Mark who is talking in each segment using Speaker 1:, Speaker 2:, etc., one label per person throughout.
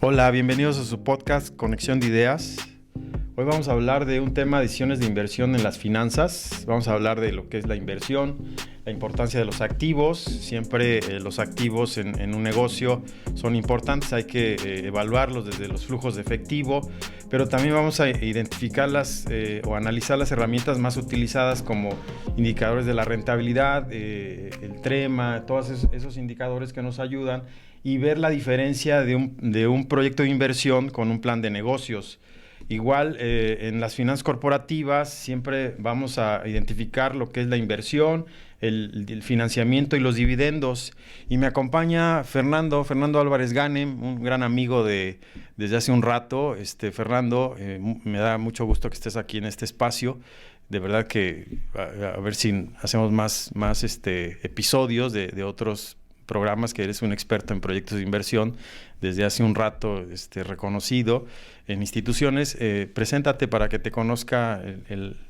Speaker 1: Hola, bienvenidos a su podcast Conexión de Ideas. Hoy vamos a hablar de un tema, decisiones de inversión en las finanzas. Vamos a hablar de lo que es la inversión, la importancia de los activos. Siempre los activos en un negocio son importantes, hay que evaluarlos desde los flujos de efectivo, pero también vamos a identificarlas o analizar las herramientas más utilizadas como indicadores de la rentabilidad, el TREMA, todos esos indicadores que nos ayudan y ver la diferencia de un proyecto de inversión con un plan de negocios. Igual en las finanzas corporativas siempre vamos a identificar lo que es la inversión, el financiamiento y los dividendos. Y me acompaña Fernando Álvarez Ganem, un gran amigo desde hace un rato. Fernando, me da mucho gusto que estés aquí en este espacio. De verdad que a ver si hacemos más episodios de otros programas, que eres un experto en proyectos de inversión desde hace un rato, reconocido en instituciones. Preséntate para que te conozca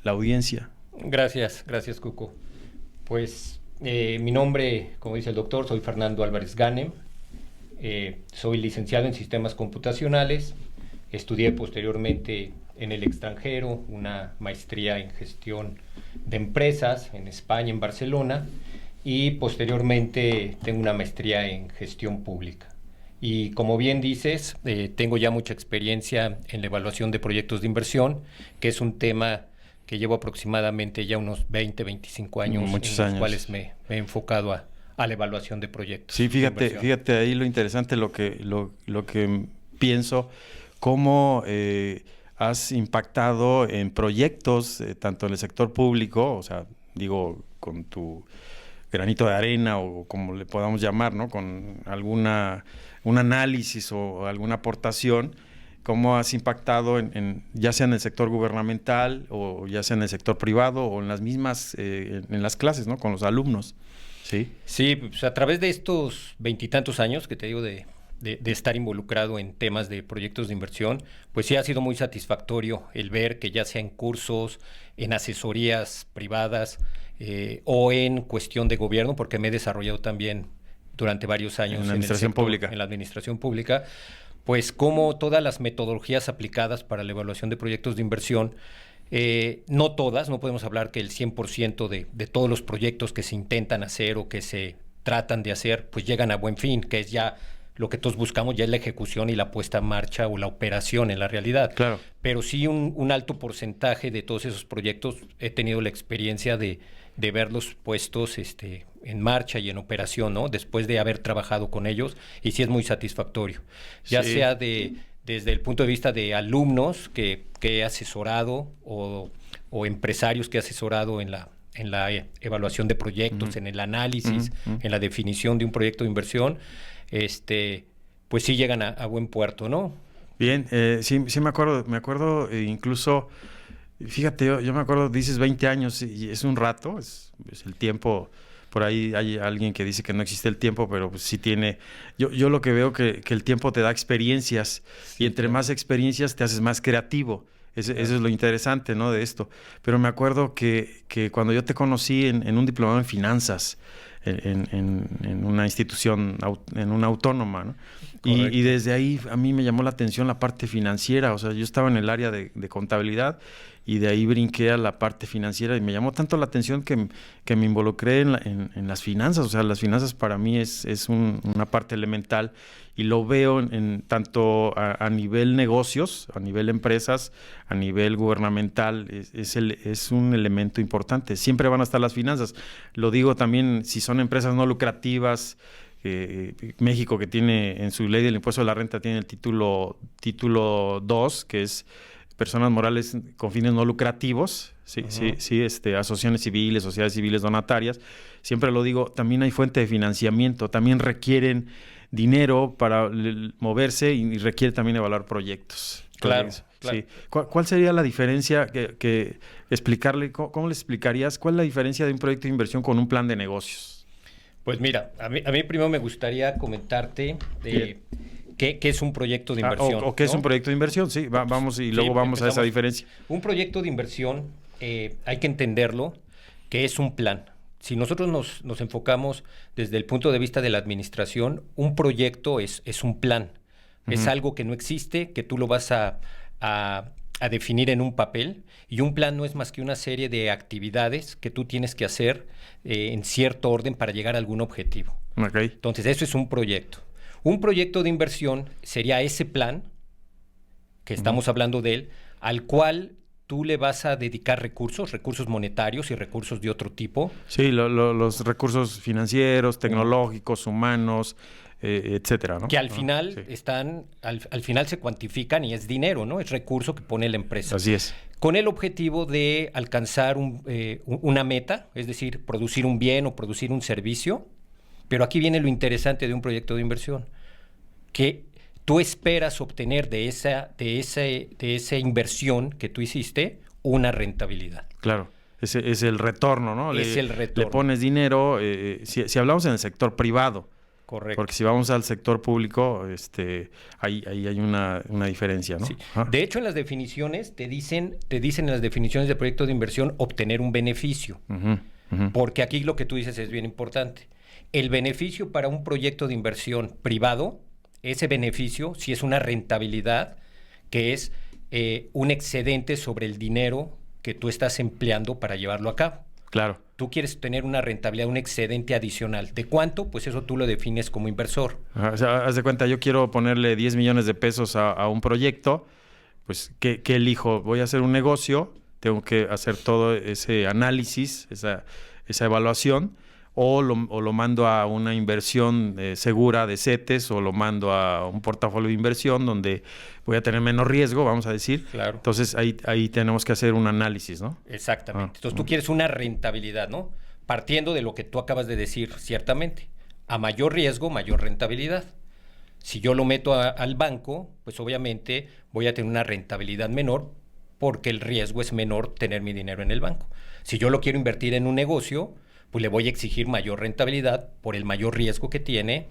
Speaker 1: la audiencia.
Speaker 2: Gracias, Cuco. Pues mi nombre, como dice el doctor, soy Fernando Álvarez Ganem. Soy licenciado en sistemas computacionales. Estudié posteriormente en el extranjero una maestría en gestión de empresas en España, en Barcelona. Y posteriormente tengo una maestría en gestión pública. Y como bien dices, tengo ya mucha experiencia en la evaluación de proyectos de inversión, que es un tema que llevo aproximadamente ya unos 25 años,
Speaker 1: Muchos
Speaker 2: en
Speaker 1: años.
Speaker 2: los cuales me he enfocado a la evaluación de proyectos.
Speaker 1: Sí, fíjate ahí lo interesante, lo que pienso, cómo has impactado en proyectos, tanto en el sector público, o sea, digo, con tu granito de arena o como le podamos llamar, ¿no? Con un análisis o alguna aportación, cómo has impactado ya sea en el sector gubernamental o ya sea en el sector privado o en las mismas, en las clases, ¿no? Con los alumnos.
Speaker 2: Sí, pues a través de estos 20 años que te digo de estar involucrado en temas de proyectos de inversión, pues sí ha sido muy satisfactorio el ver que ya sea en cursos, en asesorías privadas o en cuestión de gobierno, porque me he desarrollado también durante varios años
Speaker 1: en la administración pública.
Speaker 2: En la administración pública, pues como todas las metodologías aplicadas para la evaluación de proyectos de inversión, no todas, no podemos hablar que el 100% de todos los proyectos que se intentan hacer o que se tratan de hacer, pues llegan a buen fin, que es ya lo que todos buscamos, ya es la ejecución y la puesta en marcha o la operación en la realidad.
Speaker 1: Claro.
Speaker 2: Pero sí un alto porcentaje de todos esos proyectos he tenido la experiencia de verlos puestos en marcha y en operación, ¿no? Después de haber trabajado con ellos, y sí es muy satisfactorio. Ya
Speaker 1: Sí.
Speaker 2: sea desde el punto de vista de alumnos que he asesorado o empresarios que he asesorado en la evaluación de proyectos, en el análisis, en la definición de un proyecto de inversión, pues sí llegan a buen puerto, ¿no?
Speaker 1: Bien, sí me acuerdo incluso, fíjate, yo me acuerdo, dices 20 años y es un rato, es el tiempo. Por ahí hay alguien que dice que no existe el tiempo, pero pues sí tiene. Yo lo que veo que el tiempo te da experiencias,
Speaker 2: Sí,
Speaker 1: y entre
Speaker 2: claro.
Speaker 1: más experiencias te haces más creativo. Eso es lo interesante, ¿no? De esto. Pero me acuerdo que cuando yo te conocí en un diplomado en finanzas, en una institución, en una autónoma, ¿no? Y desde ahí a mí me llamó la atención la parte financiera. O sea, yo estaba en el área de contabilidad y de ahí brinqué a la parte financiera y me llamó tanto la atención que me involucré en las finanzas. O sea, las finanzas para mí es una parte elemental, y lo veo tanto a nivel negocios, a nivel empresas, a nivel gubernamental. Es un elemento importante. Siempre van a estar las finanzas. Lo digo también si son empresas no lucrativas. México, que tiene en su ley del impuesto a la renta, tiene el título 2, que es personas morales con fines no lucrativos, sí, asociaciones civiles, sociedades civiles donatarias. Siempre lo digo, también hay fuente de financiamiento, también requieren dinero para moverse y requiere también evaluar proyectos.
Speaker 2: Claro.
Speaker 1: Sí. ¿Cuál sería la diferencia explicarle, cómo le explicarías cuál es la diferencia de un proyecto de inversión con un plan de negocios?
Speaker 2: Pues mira, a mí primero me gustaría comentarte qué es un proyecto de inversión.
Speaker 1: ¿O qué es un proyecto de inversión? Sí, vamos y luego vamos a esa diferencia.
Speaker 2: Un proyecto de inversión, hay que entenderlo, que es un plan. Si nosotros nos enfocamos desde el punto de vista de la administración, un proyecto es un plan. Es algo que no existe, que tú lo vas a definir en un papel, y un plan no es más que una serie de actividades que tú tienes que hacer en cierto orden para llegar a algún objetivo.
Speaker 1: Okay.
Speaker 2: Entonces, eso es un proyecto. Un proyecto de inversión sería ese plan, que estamos hablando de él, al cual tú le vas a dedicar recursos monetarios y recursos de otro tipo.
Speaker 1: Sí, los recursos financieros, tecnológicos, humanos, etcétera, ¿no?
Speaker 2: Que al final
Speaker 1: sí.
Speaker 2: están, al final se cuantifican y es dinero, ¿no? Es recurso que pone la empresa.
Speaker 1: Así es.
Speaker 2: Con el objetivo de alcanzar una meta, es decir, producir un bien o producir un servicio. Pero aquí viene lo interesante de un proyecto de inversión, que tú esperas obtener de esa inversión que tú hiciste una rentabilidad.
Speaker 1: Claro, ese es el retorno, ¿no?
Speaker 2: Es el retorno.
Speaker 1: Le pones dinero, si hablamos en el sector privado.
Speaker 2: Correcto.
Speaker 1: Porque si vamos al sector público, ahí hay una diferencia, ¿no?
Speaker 2: Sí. De hecho, en las definiciones te dicen en las definiciones de proyecto de inversión obtener un beneficio. Porque aquí lo que tú dices es bien importante. El beneficio para un proyecto de inversión privado, ese beneficio, si es una rentabilidad, que es un excedente sobre el dinero que tú estás empleando para llevarlo a cabo.
Speaker 1: Claro.
Speaker 2: Tú quieres tener una rentabilidad, un excedente adicional. ¿De cuánto? Pues eso tú lo defines como inversor.
Speaker 1: O sea, haz de cuenta, yo quiero ponerle 10 millones de pesos a un proyecto, pues, ¿qué elijo? Voy a hacer un negocio, tengo que hacer todo ese análisis, esa evaluación, o lo mando a una inversión segura de CETES, o lo mando a un portafolio de inversión donde voy a tener menos riesgo, vamos a decir.
Speaker 2: Claro.
Speaker 1: Entonces, ahí tenemos que hacer un análisis, ¿no?
Speaker 2: Exactamente. Entonces, tú quieres una rentabilidad, ¿no? Partiendo de lo que tú acabas de decir, ciertamente. A mayor riesgo, mayor rentabilidad. Si yo lo meto al banco, pues obviamente voy a tener una rentabilidad menor porque el riesgo es menor tener mi dinero en el banco. Si yo lo quiero invertir en un negocio, pues le voy a exigir mayor rentabilidad por el mayor riesgo que tiene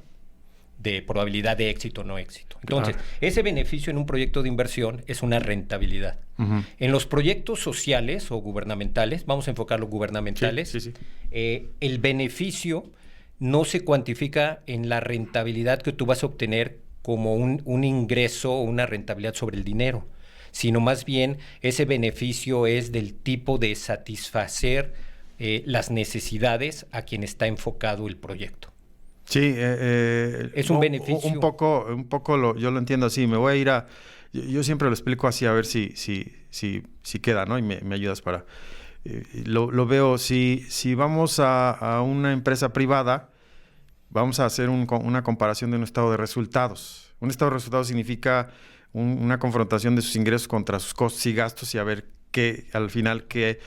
Speaker 2: de probabilidad de éxito o no éxito. Entonces, ese beneficio en un proyecto de inversión es una rentabilidad. En los proyectos sociales o gubernamentales, vamos a enfocar los gubernamentales,
Speaker 1: sí.
Speaker 2: El beneficio no se cuantifica en la rentabilidad que tú vas a obtener como un ingreso o una rentabilidad sobre el dinero, sino más bien ese beneficio es del tipo de satisfacer las necesidades a quien está enfocado el proyecto.
Speaker 1: Sí,
Speaker 2: es un beneficio.
Speaker 1: Un poco yo lo entiendo así. Me voy a ir yo siempre lo explico así a ver si queda, ¿no? Y me ayudas para... lo veo, si vamos a una empresa privada, vamos a hacer una comparación de un estado de resultados. Un estado de resultados significa una confrontación de sus ingresos contra sus costos y gastos y a ver al final qué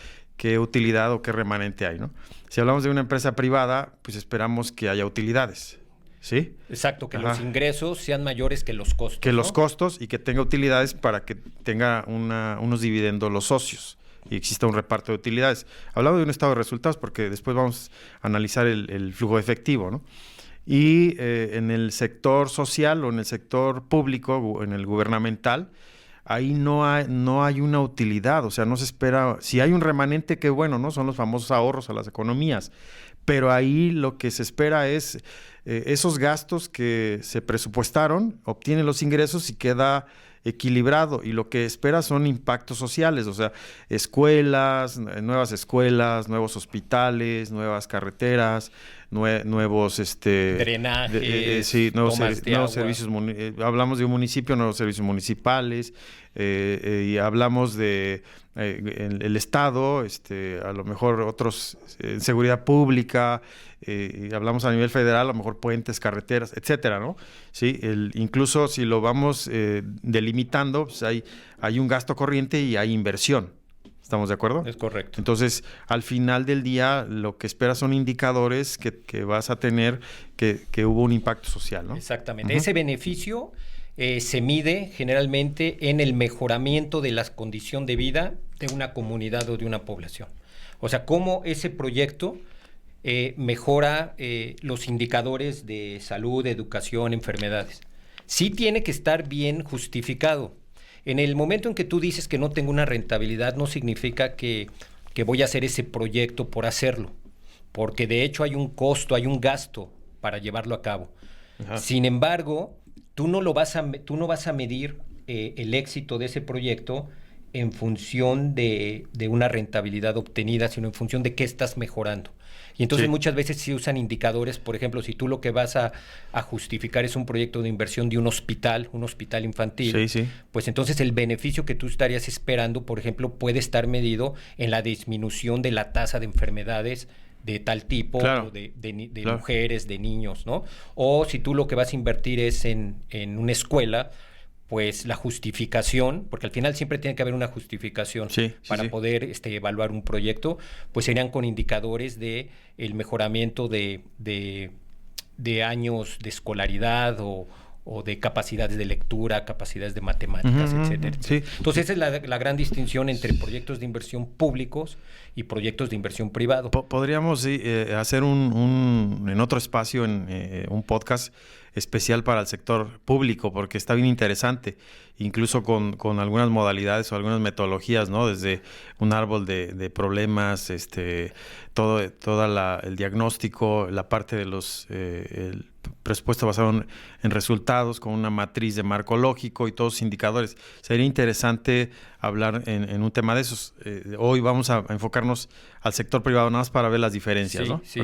Speaker 1: utilidad o qué remanente hay, ¿no? Si hablamos de una empresa privada, pues esperamos que haya utilidades, ¿sí?
Speaker 2: Exacto, que los ingresos sean mayores que los costos.
Speaker 1: Que los costos y que tenga utilidades para que tenga unos dividendos los socios y exista un reparto de utilidades. Hablamos de un estado de resultados porque después vamos a analizar el flujo efectivo, ¿no? Y en el sector social o en el sector público o en el gubernamental, ahí no hay una utilidad, o sea, no se espera, si hay un remanente, qué bueno, ¿no? Son los famosos ahorros a las economías, pero ahí lo que se espera es esos gastos que se presupuestaron, obtienen los ingresos y queda equilibrado, y lo que espera son impactos sociales, o sea, nuevas escuelas, nuevos hospitales, nuevas carreteras, nuevos
Speaker 2: drenajes,
Speaker 1: nuevos servicios, hablamos de un municipio, nuevos servicios municipales, y hablamos de el Estado, a lo mejor otros seguridad pública, y hablamos a nivel federal, a lo mejor puentes, carreteras, etcétera, ¿no? Sí, incluso si lo vamos delimitando, pues hay un gasto corriente y hay inversión. ¿Estamos de acuerdo?
Speaker 2: Es correcto.
Speaker 1: Entonces, al final del día, lo que esperas son indicadores que vas a tener que hubo un impacto social, ¿no?
Speaker 2: Exactamente. Ese beneficio se mide generalmente en el mejoramiento de la condición de vida de una comunidad o de una población. O sea, cómo ese proyecto mejora los indicadores de salud, educación, enfermedades. Sí tiene que estar bien justificado. En el momento en que tú dices que no tengo una rentabilidad, no significa que voy a hacer ese proyecto por hacerlo, porque de hecho hay un costo, hay un gasto para llevarlo a cabo. Sin embargo, tú no vas a medir el éxito de ese proyecto en función de una rentabilidad obtenida, sino en función de qué estás mejorando. Y entonces muchas veces se usan indicadores, por ejemplo, si tú lo que vas a justificar es un proyecto de inversión de un hospital infantil, pues entonces el beneficio que tú estarías esperando, por ejemplo, puede estar medido en la disminución de la tasa de enfermedades de tal tipo, o de mujeres, de niños, ¿no? O si tú lo que vas a invertir es en una escuela, pues la justificación, porque al final siempre tiene que haber una justificación para poder evaluar un proyecto, pues serían con indicadores de el mejoramiento de años de escolaridad o de capacidades de lectura, capacidades de matemáticas, etcétera. Entonces esa es la gran distinción entre proyectos de inversión públicos y proyectos de inversión privado.
Speaker 1: Podríamos hacer en otro espacio, un podcast especial para el sector público, porque está bien interesante, incluso con algunas modalidades o algunas metodologías, ¿no? Desde un árbol de problemas, todo el diagnóstico, la parte de el presupuesto basado en resultados, con una matriz de marco lógico y todos los indicadores. Sería interesante hablar en un tema de esos. Hoy vamos a enfocarnos al sector privado nada más para ver las diferencias, ¿no?
Speaker 2: Sí.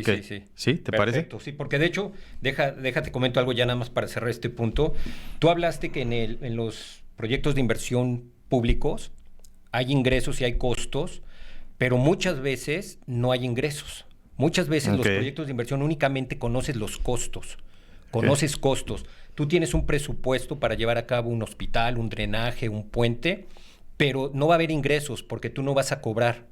Speaker 1: ¿Sí? ¿Te parece?
Speaker 2: Perfecto, sí, porque de hecho, déjate comento algo ya nada más para cerrar este punto. Tú hablaste que en los proyectos de inversión públicos hay ingresos y hay costos, pero muchas veces no hay ingresos. Muchas veces los proyectos de inversión únicamente conoces los costos. Conoces costos. Tú tienes un presupuesto para llevar a cabo un hospital, un drenaje, un puente, pero no va a haber ingresos porque tú no vas a cobrar.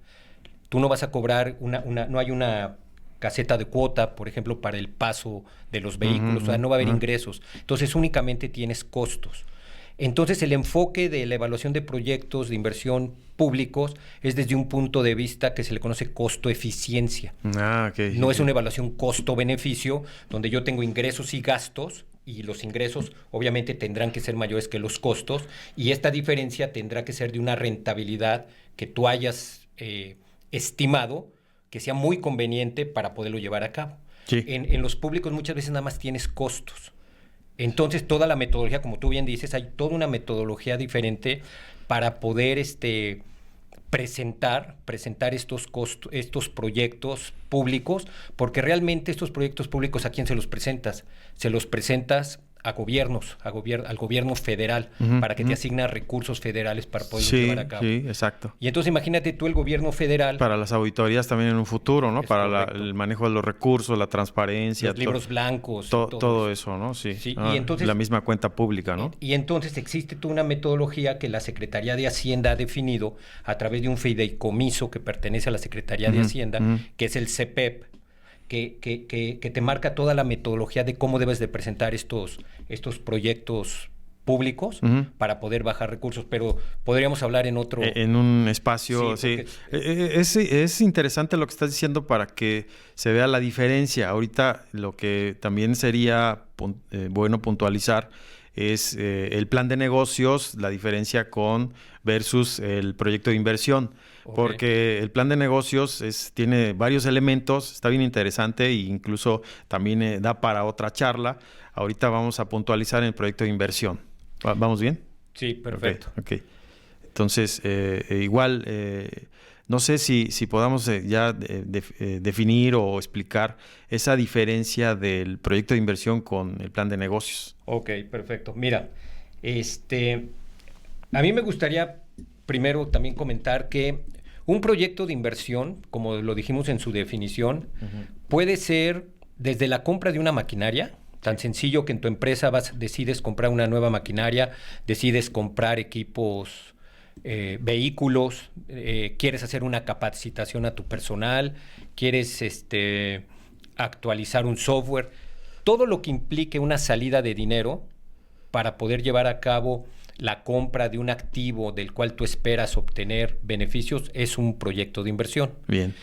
Speaker 2: Tú no vas a cobrar no hay una caseta de cuota, por ejemplo, para el paso de los vehículos, o sea, no va a haber ingresos. Entonces, únicamente tienes costos. Entonces, el enfoque de la evaluación de proyectos de inversión públicos es desde un punto de vista que se le conoce costo-eficiencia. No es una evaluación costo-beneficio, donde yo tengo ingresos y gastos, y los ingresos obviamente tendrán que ser mayores que los costos, y esta diferencia tendrá que ser de una rentabilidad que tú hayas estimado, que sea muy conveniente para poderlo llevar a cabo. En los públicos muchas veces nada más tienes costos. Entonces, toda la metodología, como tú bien dices, hay toda una metodología diferente para poder presentar estos proyectos públicos, porque realmente estos proyectos públicos, ¿a quién se los presentas? Se los presentas a gobiernos, al gobierno federal, para que te asigna recursos federales para poderlo llevar a cabo.
Speaker 1: Sí, exacto.
Speaker 2: Y entonces imagínate tú el gobierno federal.
Speaker 1: Para las auditorías también en un futuro, ¿no? Para el manejo de los recursos, la transparencia.
Speaker 2: Los libros blancos.
Speaker 1: Todo eso, ¿no? Sí.
Speaker 2: Y entonces,
Speaker 1: la misma cuenta pública, ¿no?
Speaker 2: Y entonces existe toda una metodología que la Secretaría de Hacienda ha definido a través de un fideicomiso que pertenece a la Secretaría de Hacienda, que es el CEPEP, que te marca toda la metodología de cómo debes de presentar estos proyectos públicos para poder bajar recursos, pero podríamos hablar en otro...
Speaker 1: En un espacio, sí. Es interesante lo que estás diciendo para que se vea la diferencia. Ahorita lo que también sería bueno puntualizar es el plan de negocios, la diferencia versus el proyecto de inversión. Porque el plan de negocios tiene varios elementos, está bien interesante e incluso también da para otra charla. Ahorita vamos a puntualizar en el proyecto de inversión. ¿Vamos bien?
Speaker 2: Sí, perfecto.
Speaker 1: Okay. Entonces, igual, no sé si podamos ya definir o explicar esa diferencia del proyecto de inversión con el plan de negocios.
Speaker 2: Ok, perfecto. Mira, a mí me gustaría primero también comentar que un proyecto de inversión, como lo dijimos en su definición, puede ser desde la compra de una maquinaria, tan sencillo que en tu empresa decides comprar una nueva maquinaria, decides comprar equipos, vehículos, quieres hacer una capacitación a tu personal, quieres actualizar un software, todo lo que implique una salida de dinero para poder llevar a cabo la compra de un activo del cual tú esperas obtener beneficios es un proyecto de inversión.
Speaker 1: Bien.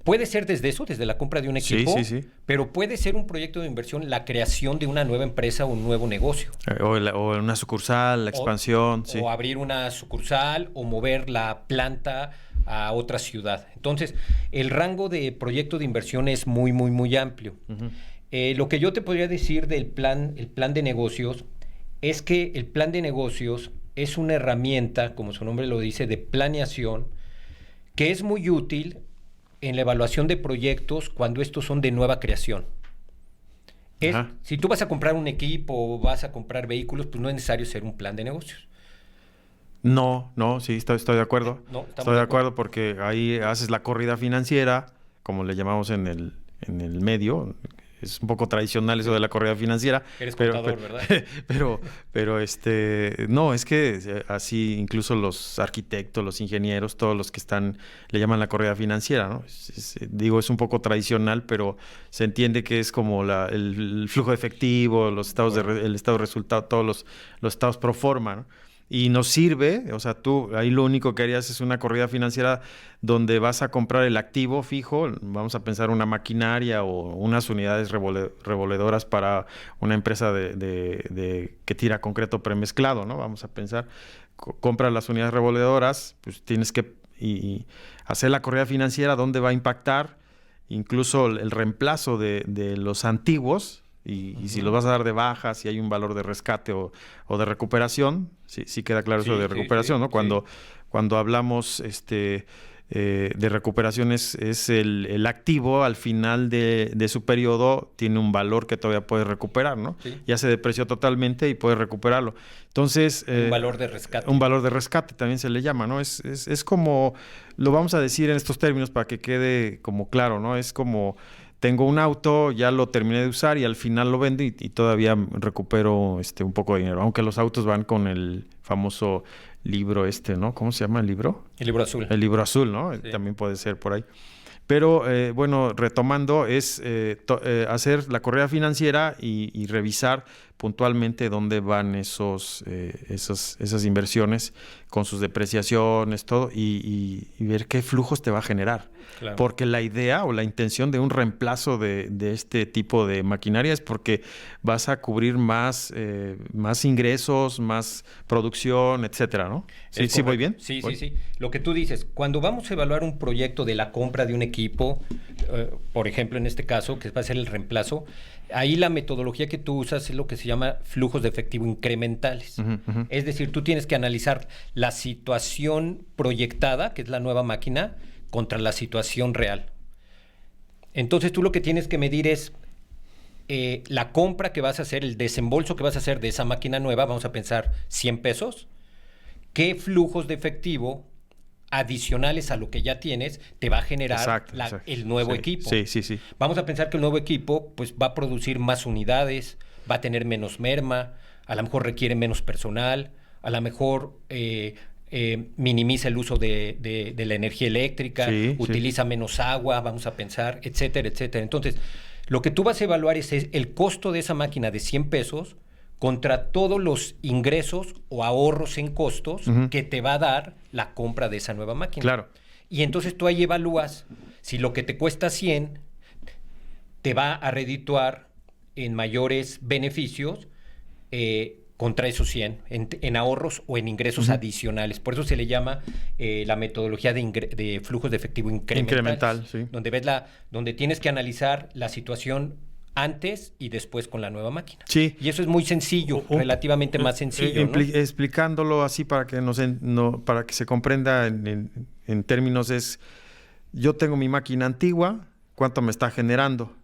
Speaker 2: Puede ser desde la compra de un equipo,
Speaker 1: sí.
Speaker 2: pero puede ser un proyecto de inversión la creación de una nueva empresa o un nuevo negocio.
Speaker 1: O una sucursal, la expansión.
Speaker 2: O abrir una sucursal o mover la planta a otra ciudad. Entonces, el rango de proyecto de inversión es muy, muy, muy amplio. Lo que yo te podría decir el plan de negocios, es que el plan de negocios es una herramienta, como su nombre lo dice, de planeación, que es muy útil en la evaluación de proyectos cuando estos son de nueva creación. Si tú vas a comprar un equipo o vas a comprar vehículos, pues no es necesario hacer un plan de negocios.
Speaker 1: No, sí, estoy de acuerdo. Estoy de acuerdo porque ahí haces la corrida financiera, como le llamamos en el medio. Es un poco tradicional eso de la corrida financiera.
Speaker 2: Eres contador, ¿verdad?
Speaker 1: Pero no, es que así incluso los arquitectos, los ingenieros, todos los que le llaman la corrida financiera, ¿no? Es un poco tradicional, pero se entiende que es como el flujo de efectivo, los estados el estado de resultado, todos los estados pro forma, ¿no? Y nos sirve, o sea, tú ahí lo único que harías es una corrida financiera donde vas a comprar el activo fijo, vamos a pensar una maquinaria o unas unidades revoledoras para una empresa que tira concreto premezclado, ¿no? Vamos a pensar, compras las unidades revoledoras, pues tienes que hacer la corrida financiera, dónde va a impactar, incluso el reemplazo de los antiguos. Y si los vas a dar de baja, si hay un valor de rescate o de recuperación, sí queda claro eso de recuperación, ¿no? Cuando hablamos de recuperación es el activo al final de su periodo tiene un valor que todavía puedes recuperar, ¿no? Sí. Ya se depreció totalmente y puedes recuperarlo. Entonces...
Speaker 2: un valor de rescate.
Speaker 1: Un valor de rescate también se le llama, ¿no? Es como, lo vamos a decir en estos términos para que quede como claro, ¿no? Es como... Tengo un auto, ya lo terminé de usar y al final lo vendo y todavía recupero un poco de dinero. Aunque los autos van con el famoso libro ¿no? ¿Cómo se llama el libro?
Speaker 2: El libro azul.
Speaker 1: El libro azul, ¿no? Sí. También puede ser por ahí. Pero, bueno, retomando, es hacer la corrida financiera y revisar puntualmente dónde van esas inversiones con sus depreciaciones, todo, y ver qué flujos te va a generar. Claro. Porque la idea o la intención de un reemplazo de este tipo de maquinaria es porque vas a cubrir más ingresos, más producción, etcétera, ¿no? ¿Sí voy bien?
Speaker 2: Sí. Lo que tú dices, cuando vamos a evaluar un proyecto de la compra de un equipo, por ejemplo, en este caso, que va a ser el reemplazo, ahí la metodología que tú usas es lo que se llama flujos de efectivo incrementales. Uh-huh. Es decir, tú tienes que analizar la situación proyectada, que es la nueva máquina, contra la situación real. Entonces tú lo que tienes que medir es la compra que vas a hacer, el desembolso que vas a hacer de esa máquina nueva, vamos a pensar 100 pesos, ¿qué flujos de efectivo adicionales a lo que ya tienes te va a generar el nuevo equipo?
Speaker 1: Sí.
Speaker 2: Vamos a pensar que el nuevo equipo pues va a producir más unidades, va a tener menos merma, a lo mejor requiere menos personal, a lo mejor minimiza el uso de la energía eléctrica, utiliza menos agua, vamos a pensar, etcétera, etcétera. Entonces, lo que tú vas a evaluar es el costo de esa máquina de 100 pesos contra todos los ingresos o ahorros en costos que te va a dar la compra de esa nueva máquina.
Speaker 1: Claro.
Speaker 2: Y entonces tú ahí evalúas si lo que te cuesta 100 te va a redituar en mayores beneficios contra esos 100, en ahorros o en ingresos adicionales. Por eso se le llama la metodología de flujos de efectivo incremental,
Speaker 1: sí.
Speaker 2: Donde tienes que analizar la situación antes y después con la nueva máquina.
Speaker 1: Sí.
Speaker 2: Y eso es muy sencillo, relativamente más sencillo, ¿no?
Speaker 1: Explicándolo así para que para que se comprenda en términos es, yo tengo mi máquina antigua, ¿cuánto me está generando?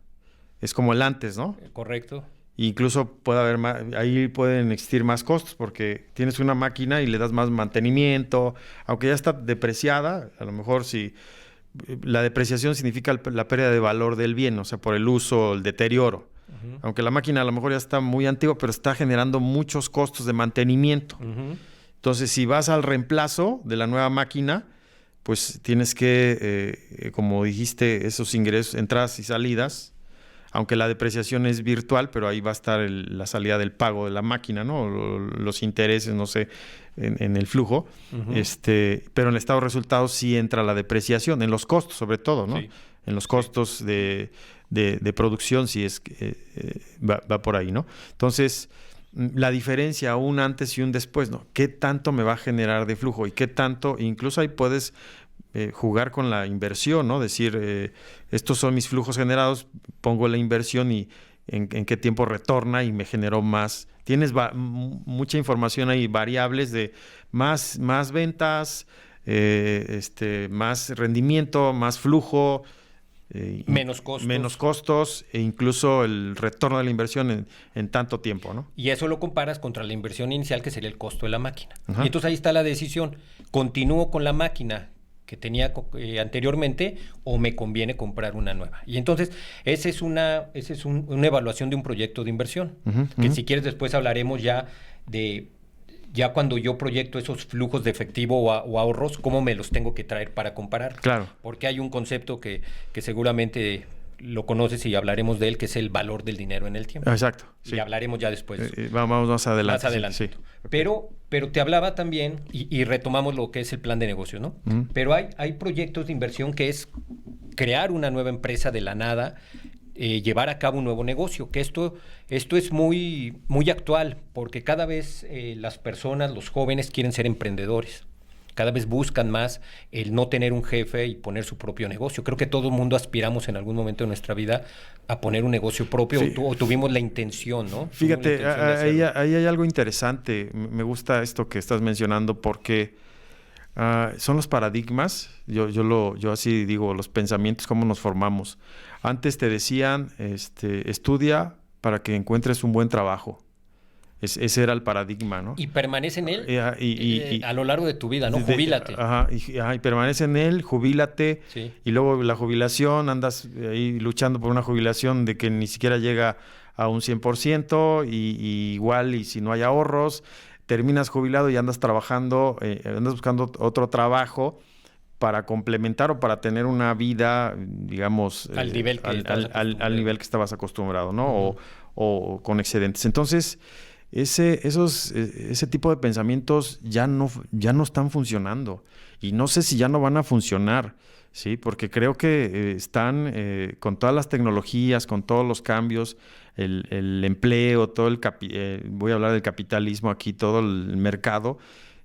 Speaker 1: Es como el antes, ¿no?
Speaker 2: Correcto.
Speaker 1: Incluso puede haber ahí pueden existir más costos porque tienes una máquina y le das más mantenimiento, aunque ya está depreciada, a lo mejor si la depreciación significa la pérdida de valor del bien, o sea, por el uso, el deterioro. Uh-huh. Aunque la máquina a lo mejor ya está muy antigua, pero está generando muchos costos de mantenimiento. Uh-huh. Entonces, si vas al reemplazo de la nueva máquina, pues tienes que, como dijiste, esos ingresos, entradas y salidas, aunque la depreciación es virtual, pero ahí va a estar la salida del pago de la máquina, ¿no? Los intereses, no sé, en el flujo. Uh-huh. Pero en el estado de resultados sí entra la depreciación, en los costos sobre todo, ¿no? Sí. En los costos de producción sí es va por ahí, ¿no? Entonces, la diferencia un antes y un después, ¿no? ¿Qué tanto me va a generar de flujo? Y qué tanto, incluso ahí puedes jugar con la inversión, ¿no? Decir, estos son mis flujos generados, pongo la inversión y en qué tiempo retorna y me generó más. Tienes mucha información ahí, variables de más ventas, más rendimiento, más flujo, menos costos e incluso el retorno de la inversión en tanto tiempo, ¿no?
Speaker 2: Y eso lo comparas contra la inversión inicial, que sería el costo de la máquina.
Speaker 1: Ajá.
Speaker 2: Y entonces ahí está la decisión. ¿Continúo con la máquina que tenía anteriormente o me conviene comprar una nueva? Y entonces esa es una evaluación de un proyecto de inversión, que si quieres después hablaremos ya de cuando yo proyecto esos flujos de efectivo o ahorros, cómo me los tengo que traer para comparar.
Speaker 1: Claro.
Speaker 2: Porque hay un concepto que seguramente lo conoces y hablaremos de él, que es el valor del dinero en el tiempo.
Speaker 1: Exacto.
Speaker 2: Y hablaremos ya después.
Speaker 1: Vamos más adelante.
Speaker 2: Más adelante.
Speaker 1: Sí.
Speaker 2: Pero te hablaba también, y retomamos lo que es el plan de negocio, ¿no? Pero hay proyectos de inversión que es crear una nueva empresa de la nada, llevar a cabo un nuevo negocio, que esto es muy, muy actual, porque cada vez las personas, los jóvenes quieren ser emprendedores. Cada vez buscan más el no tener un jefe y poner su propio negocio. Creo que todo el mundo aspiramos en algún momento de nuestra vida a poner un negocio propio, sí. o tuvimos la intención, ¿no?
Speaker 1: Fíjate, ahí hay algo interesante. Me gusta esto que estás mencionando porque son los paradigmas. Yo así digo, los pensamientos, cómo nos formamos. Antes te decían, estudia para que encuentres un buen trabajo. Ese era el paradigma, ¿no?
Speaker 2: Y permanece en él a lo largo de tu vida, ¿no? Jubílate.
Speaker 1: Y permanece en él, jubílate.
Speaker 2: Sí.
Speaker 1: Y luego la jubilación, andas ahí luchando por una jubilación de que ni siquiera llega a un 100%, y igual, y si no hay ahorros, terminas jubilado y andas trabajando, andas buscando otro trabajo para complementar o para tener una vida, digamos,
Speaker 2: al nivel que
Speaker 1: estabas acostumbrado, ¿no? O con excedentes. Entonces, ese tipo de pensamientos ya no están funcionando, y no sé si ya no van a funcionar, ¿sí? Porque creo que están con todas las tecnologías, con todos los cambios, el empleo, voy a hablar del capitalismo aquí, todo el mercado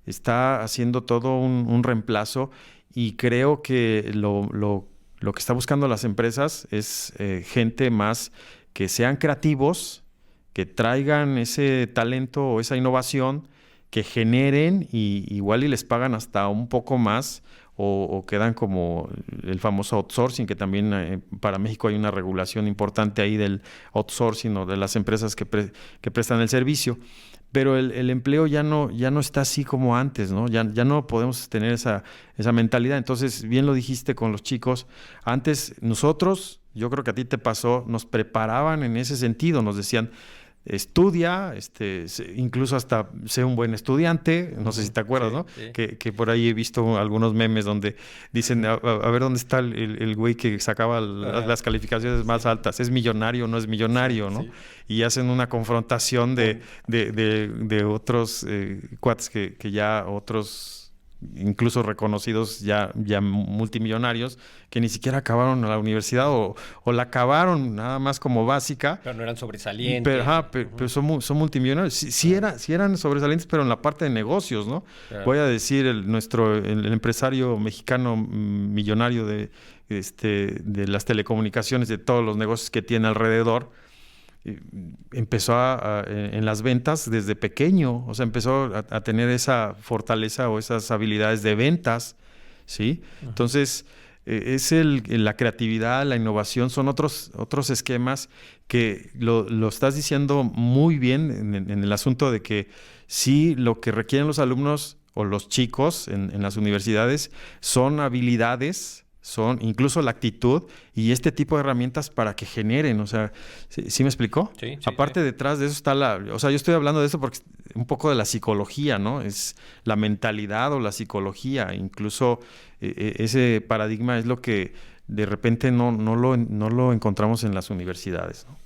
Speaker 1: está haciendo todo un reemplazo, y creo que lo que está buscando las empresas es gente más que sean creativos, que traigan ese talento o esa innovación, que generen y igual y les pagan hasta un poco más, o quedan como el famoso outsourcing, que también para México hay una regulación importante ahí del outsourcing o de las empresas que prestan el servicio. Pero el empleo ya no está así como antes, ¿no? Ya no podemos tener esa mentalidad. Entonces, bien lo dijiste con los chicos. Antes nosotros, yo creo que a ti te pasó, nos preparaban en ese sentido. Nos decían, estudia, incluso hasta sé un buen estudiante. No sé si te acuerdas, sí, ¿no? Sí. Que por ahí he visto algunos memes donde dicen, a ver dónde está el güey que sacaba las calificaciones más altas. ¿Es millonario o no es millonario, sí, no? Sí. Y hacen una confrontación de otros cuates que ya otros, incluso reconocidos ya multimillonarios, que ni siquiera acabaron la universidad o la acabaron nada más como básica.
Speaker 2: Pero no eran sobresalientes.
Speaker 1: Pero son multimillonarios. Sí eran sobresalientes, pero en la parte de negocios, ¿no? Claro. Voy a decir, el empresario mexicano millonario de las telecomunicaciones, de todos los negocios que tiene alrededor, empezó en las ventas desde pequeño, o sea, empezó a tener esa fortaleza o esas habilidades de ventas, ¿sí? Uh-huh. Entonces, es la creatividad, la innovación, son otros esquemas que lo estás diciendo muy bien en el asunto de que sí, lo que requieren los alumnos o los chicos en las universidades son habilidades, son incluso la actitud y este tipo de herramientas para que generen, o sea, ¿sí me explicó?
Speaker 2: Sí,
Speaker 1: Aparte,
Speaker 2: sí.
Speaker 1: Detrás de eso está o sea, yo estoy hablando de eso porque un poco de la psicología, ¿no? Es la mentalidad o la psicología, incluso ese paradigma es lo que de repente no lo encontramos en las universidades, ¿no?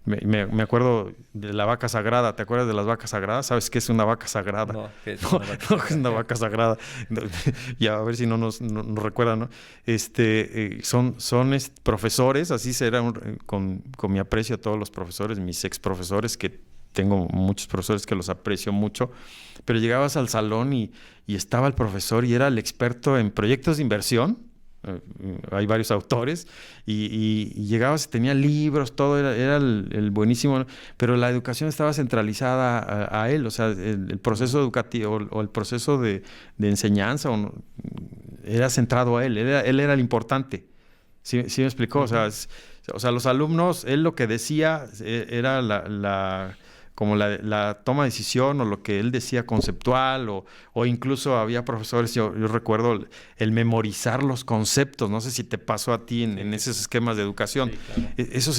Speaker 1: Me acuerdo de la vaca sagrada. ¿Te acuerdas de las vacas sagradas? ¿Sabes qué es una vaca sagrada?
Speaker 2: No, ¿qué es
Speaker 1: una vaca sagrada? Es una vaca sagrada. Ya, a ver si no nos recuerdan, ¿no? Son profesores, así será, con mi aprecio a todos los profesores, mis ex profesores, que tengo muchos profesores que los aprecio mucho, pero llegabas al salón y estaba el profesor y era el experto en proyectos de inversión, Hay varios autores, y llegabas, tenía libros, todo era el buenísimo, pero la educación estaba centralizada a él, o sea, el proceso educativo o el proceso de enseñanza era centrado a él, él era el importante. ¿Sí me explicó?
Speaker 2: Uh-huh.
Speaker 1: O sea, los alumnos, él lo que decía era como la toma de decisión, o lo que él decía conceptual, o incluso había profesores, yo recuerdo el memorizar los conceptos. No sé si te pasó a ti en esos esquemas de educación.
Speaker 2: Sí, claro.
Speaker 1: Eso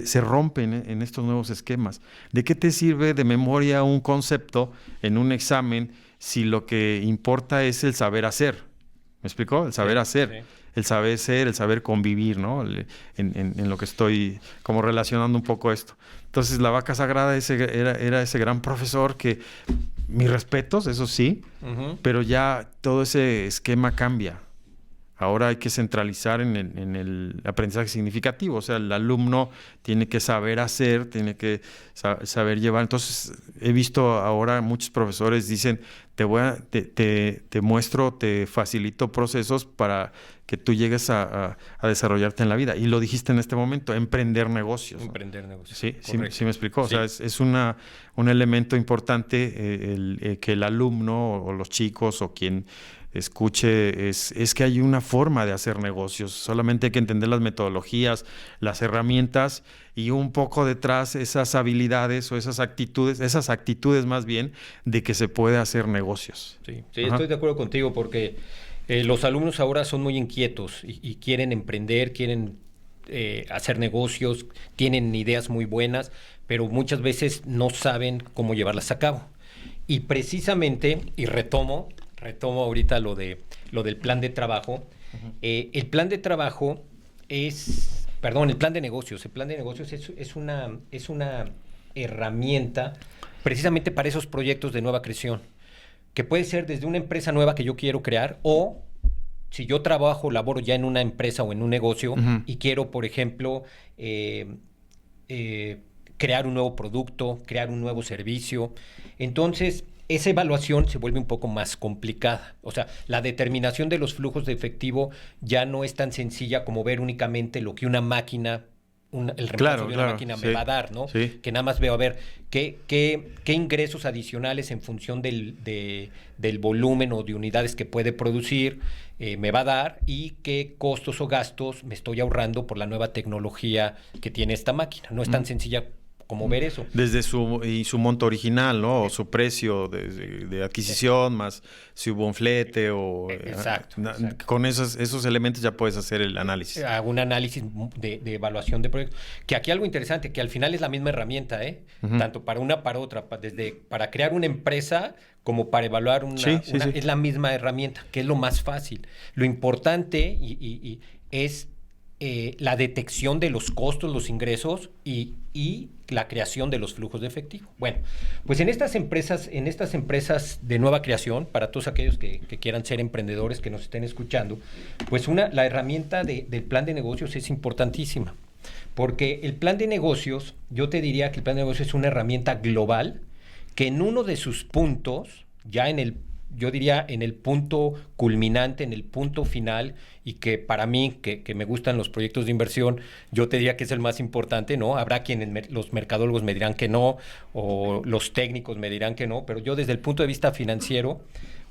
Speaker 1: se rompe en estos nuevos esquemas. ¿De qué te sirve de memoria un concepto en un examen si lo que importa es el saber hacer? ¿Me explicó? El saber hacer.
Speaker 2: Sí.
Speaker 1: El saber ser, el saber convivir, ¿no? En lo que estoy como relacionando un poco esto. Entonces, la vaca sagrada era ese gran profesor que, mis respetos, eso sí,
Speaker 2: Uh-huh.
Speaker 1: pero ya todo ese esquema cambia. Ahora hay que centralizar en el aprendizaje significativo. O sea, el alumno tiene que saber hacer, tiene que saber llevar. Entonces, he visto ahora muchos profesores dicen, te muestro, te facilito procesos para que tú llegues a desarrollarte en la vida. Y lo dijiste en este momento, emprender negocios, ¿no?
Speaker 2: Emprender negocios.
Speaker 1: Sí, sí
Speaker 2: Correcto.
Speaker 1: me explicó.
Speaker 2: Sí.
Speaker 1: O sea, es un elemento importante que el alumno o los chicos o quien escuche, es que hay una forma de hacer negocios. Solamente hay que entender las metodologías, las herramientas, y un poco detrás esas habilidades o esas actitudes más bien, de que se puede hacer negocios.
Speaker 2: Sí, estoy de acuerdo contigo, porque los alumnos ahora son muy inquietos y quieren emprender, quieren hacer negocios, tienen ideas muy buenas, pero muchas veces no saben cómo llevarlas a cabo. Y precisamente, y retomo ahorita lo del plan de trabajo. Uh-huh. El plan de trabajo el plan de negocios. El plan de negocios es una herramienta precisamente para esos proyectos de nueva creación, que puede ser desde una empresa nueva que yo quiero crear, o si yo laboro ya en una empresa o en un negocio, uh-huh, y quiero, por ejemplo, crear un nuevo producto, crear un nuevo servicio. Entonces, esa evaluación se vuelve un poco más complicada. O sea, la determinación de los flujos de efectivo ya no es tan sencilla como ver únicamente lo que una máquina, el reemplazo de una máquina me va a dar, ¿no? Sí. Que nada más veo a ver qué ingresos adicionales en función del volumen o de unidades que puede producir me va a dar, y qué costos o gastos me estoy ahorrando por la nueva tecnología que tiene esta máquina. No es tan sencilla como ver eso.
Speaker 1: Desde su monto original, ¿no? O su precio de adquisición, más si hubo un flete o...
Speaker 2: Exacto.
Speaker 1: Con esos elementos ya puedes hacer el análisis.
Speaker 2: Hago un análisis de evaluación de proyectos. Que aquí algo interesante, que al final es la misma herramienta, uh-huh, tanto para una para otra, para crear una empresa como para evaluar sí. Es la misma herramienta, que es lo más fácil. Lo importante es la detección de los costos, los ingresos y la creación de los flujos de efectivo. Bueno, pues en estas empresas de nueva creación, para todos aquellos que quieran ser emprendedores, que nos estén escuchando, pues la herramienta del plan de negocios es importantísima, porque el plan de negocios, yo te diría que el plan de negocios es una herramienta global que en uno de sus puntos, yo diría en el punto culminante, en el punto final, y que para mí, que me gustan los proyectos de inversión, yo te diría que es el más importante, ¿no? Habrá quienes, los mercadólogos me dirán que no, o los técnicos me dirán que no, pero yo desde el punto de vista financiero,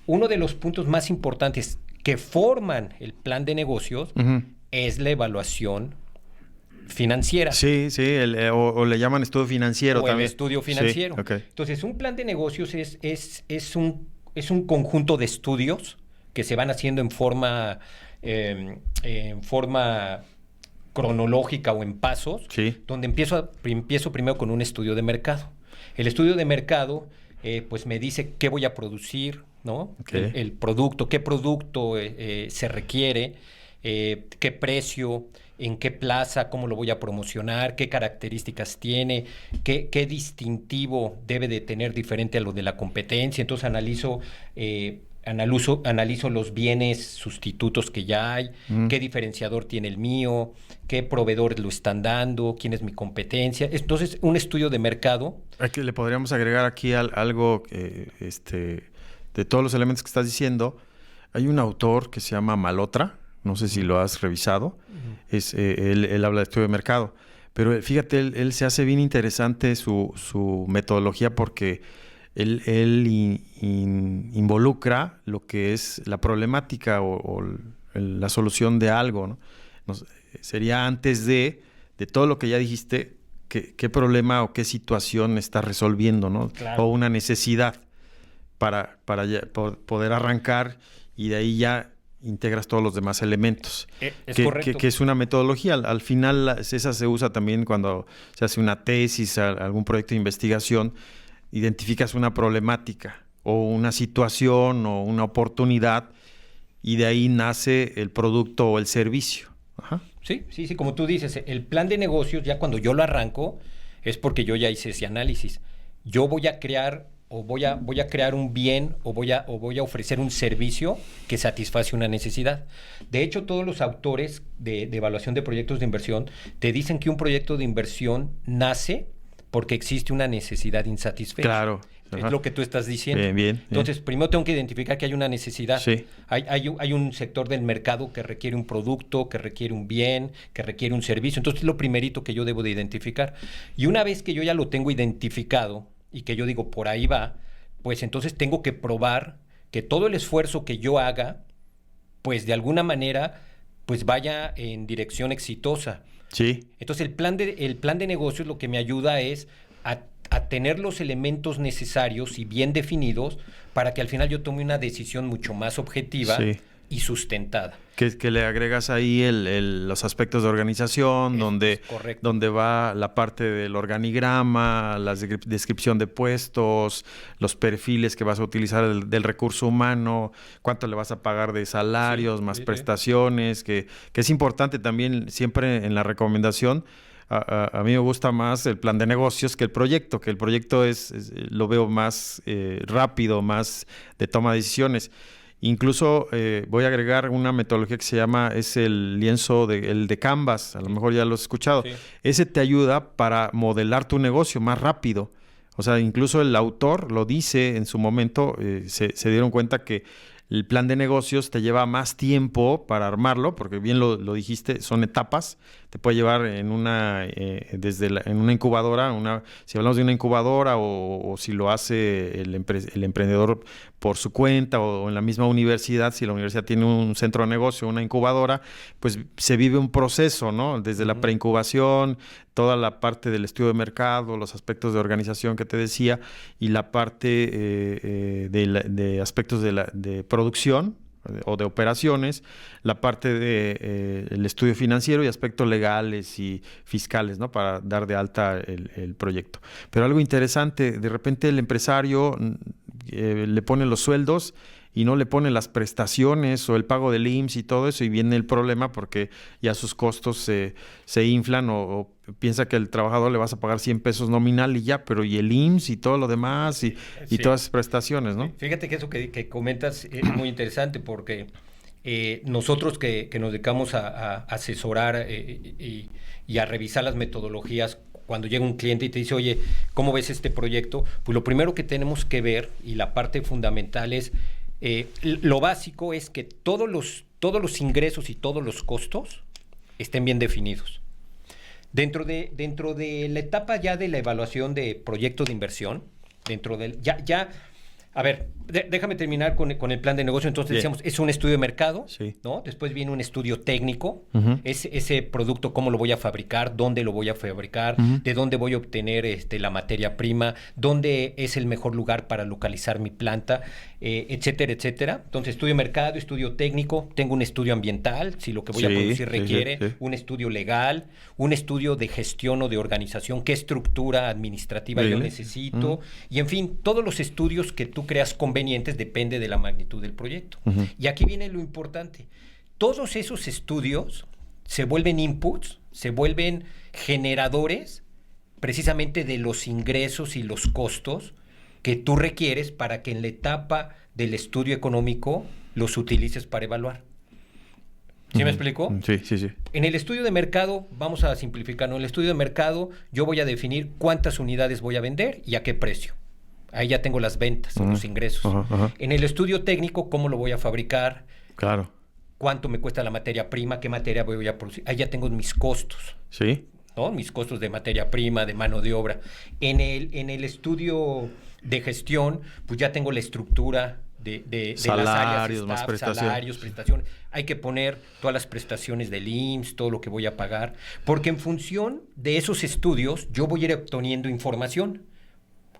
Speaker 2: uno de los puntos más importantes que forman el plan de negocios, uh-huh, es la evaluación financiera.
Speaker 1: Sí, o le llaman estudio financiero también.
Speaker 2: El estudio financiero.
Speaker 1: Sí, okay.
Speaker 2: Entonces, un plan de negocios es un conjunto de estudios que se van haciendo en forma cronológica o en pasos, sí, donde empiezo primero con un estudio de mercado. El estudio de mercado pues me dice qué voy a producir, ¿no? Okay. El producto, qué producto se requiere, qué precio, en qué plaza, cómo lo voy a promocionar, qué características tiene, qué distintivo debe de tener diferente a lo de la competencia. Entonces analizo los bienes sustitutos que ya hay, qué diferenciador tiene el mío, qué proveedores lo están dando, quién es mi competencia. Entonces, un estudio de mercado.
Speaker 1: Aquí le podríamos agregar aquí algo de todos los elementos que estás diciendo. Hay un autor que se llama Malhotra, No sé si lo has revisado. Él habla de estudio de mercado. Pero fíjate, él se hace bien interesante su metodología porque él involucra lo que es la problemática o la solución de algo, ¿no? Sería antes de todo lo que ya dijiste, qué problema o qué situación estás resolviendo, ¿no?
Speaker 2: Claro.
Speaker 1: O una necesidad para poder arrancar y de ahí ya integras todos los demás elementos.
Speaker 2: Es correcto.
Speaker 1: Que es una metodología. Al final esa se usa también cuando se hace una tesis, algún proyecto de investigación, identificas una problemática o una situación o una oportunidad y de ahí nace el producto o el servicio. Ajá.
Speaker 2: Sí, como tú dices, el plan de negocios ya cuando yo lo arranco es porque yo ya hice ese análisis. Yo voy a crear o voy a crear un bien o voy a ofrecer un servicio que satisface una necesidad. De hecho, todos los autores de evaluación de proyectos de inversión te dicen que un proyecto de inversión nace porque existe una necesidad insatisfecha.
Speaker 1: Claro.
Speaker 2: Es lo que tú estás diciendo.
Speaker 1: Bien.
Speaker 2: Entonces, primero tengo que identificar que hay una necesidad.
Speaker 1: Sí.
Speaker 2: Hay un sector del mercado que requiere un producto, que requiere un bien, que requiere un servicio. Entonces, es lo primerito que yo debo de identificar. Y una vez que yo ya lo tengo identificado y que yo digo, por ahí va, pues entonces tengo que probar que todo el esfuerzo que yo haga, pues de alguna manera, pues vaya en dirección exitosa.
Speaker 1: Sí.
Speaker 2: Entonces, el plan de negocios lo que me ayuda es a tener los elementos necesarios y bien definidos para que al final yo tome una decisión mucho más objetiva y sustentada.
Speaker 1: Que le agregas ahí los aspectos de organización, donde va la parte del organigrama, la descripción de puestos, los perfiles que vas a utilizar del recurso humano, cuánto le vas a pagar de salarios, más prestaciones, que es importante también siempre en la recomendación. A mí me gusta más el plan de negocios que el proyecto lo veo más rápido, más de toma de decisiones. Incluso voy a agregar una metodología que se llama, es el lienzo el de Canvas, a lo mejor ya lo has escuchado. Sí. Ese te ayuda para modelar tu negocio más rápido. O sea, incluso el autor lo dice en su momento, se dieron cuenta que el plan de negocios te lleva más tiempo para armarlo, porque bien lo dijiste, son etapas. Te puede llevar en una incubadora, si hablamos de una incubadora o si lo hace el emprendedor por su cuenta o en la misma universidad, si la universidad tiene un centro de negocio, una incubadora, pues se vive un proceso, ¿no? Desde la preincubación, toda la parte del estudio de mercado, los aspectos de organización que te decía y la parte de aspectos de producción o de operaciones, la parte de el estudio financiero y aspectos legales y fiscales, ¿no? Para dar de alta el proyecto. Pero algo interesante, de repente el empresario le pone los sueldos y no le pone las prestaciones o el pago del IMSS y todo eso, y viene el problema porque ya sus costos se inflan o piensa que el trabajador le vas a pagar 100 pesos nominal y ya, pero y el IMSS y todo lo demás y todas esas prestaciones, ¿no?
Speaker 2: Fíjate que eso que comentas es muy interesante porque nosotros que nos dedicamos a asesorar y a revisar las metodologías, cuando llega un cliente y te dice, oye, ¿cómo ves este proyecto? Pues lo primero que tenemos que ver y la parte fundamental es lo básico es que todos los ingresos y todos los costos estén bien definidos. Dentro de la etapa ya de la evaluación de proyecto de inversión, a ver, déjame terminar con el plan de negocio. Entonces decíamos, es un estudio de mercado, ¿no? Después viene un estudio técnico, ese producto, cómo lo voy a fabricar, dónde lo voy a fabricar, de dónde voy a obtener la materia prima, dónde es el mejor lugar para localizar mi planta, etcétera, etcétera. Entonces, estudio de mercado, estudio técnico, tengo un estudio ambiental, si lo que voy a producir requiere, un estudio legal, un estudio de gestión o de organización, qué estructura administrativa yo necesito, y en fin, todos los estudios que tú creas convenientes depende de la magnitud del proyecto. Y aquí viene lo importante. Todos esos estudios se vuelven inputs, se vuelven generadores precisamente de los ingresos y los costos que tú requieres para que en la etapa del estudio económico los utilices para evaluar. ¿Sí me explico?
Speaker 1: Sí.
Speaker 2: En el estudio de mercado, vamos a simplificarlo, en el estudio de mercado yo voy a definir cuántas unidades voy a vender y a qué precio. Ahí ya tengo las ventas o los ingresos. En el estudio técnico, ¿cómo lo voy a fabricar?
Speaker 1: Claro.
Speaker 2: cuánto me cuesta la materia prima, qué materia voy a producir. Ahí ya tengo mis costos.
Speaker 1: Sí.
Speaker 2: ¿No? Mis costos de materia prima, de mano de obra. En el estudio de gestión, pues ya tengo la estructura de
Speaker 1: salarios,
Speaker 2: las áreas, staff,
Speaker 1: más prestaciones.
Speaker 2: salarios, prestaciones. Hay que poner todas las prestaciones del IMSS, todo lo que voy a pagar, porque en función de esos estudios yo voy a ir obteniendo información.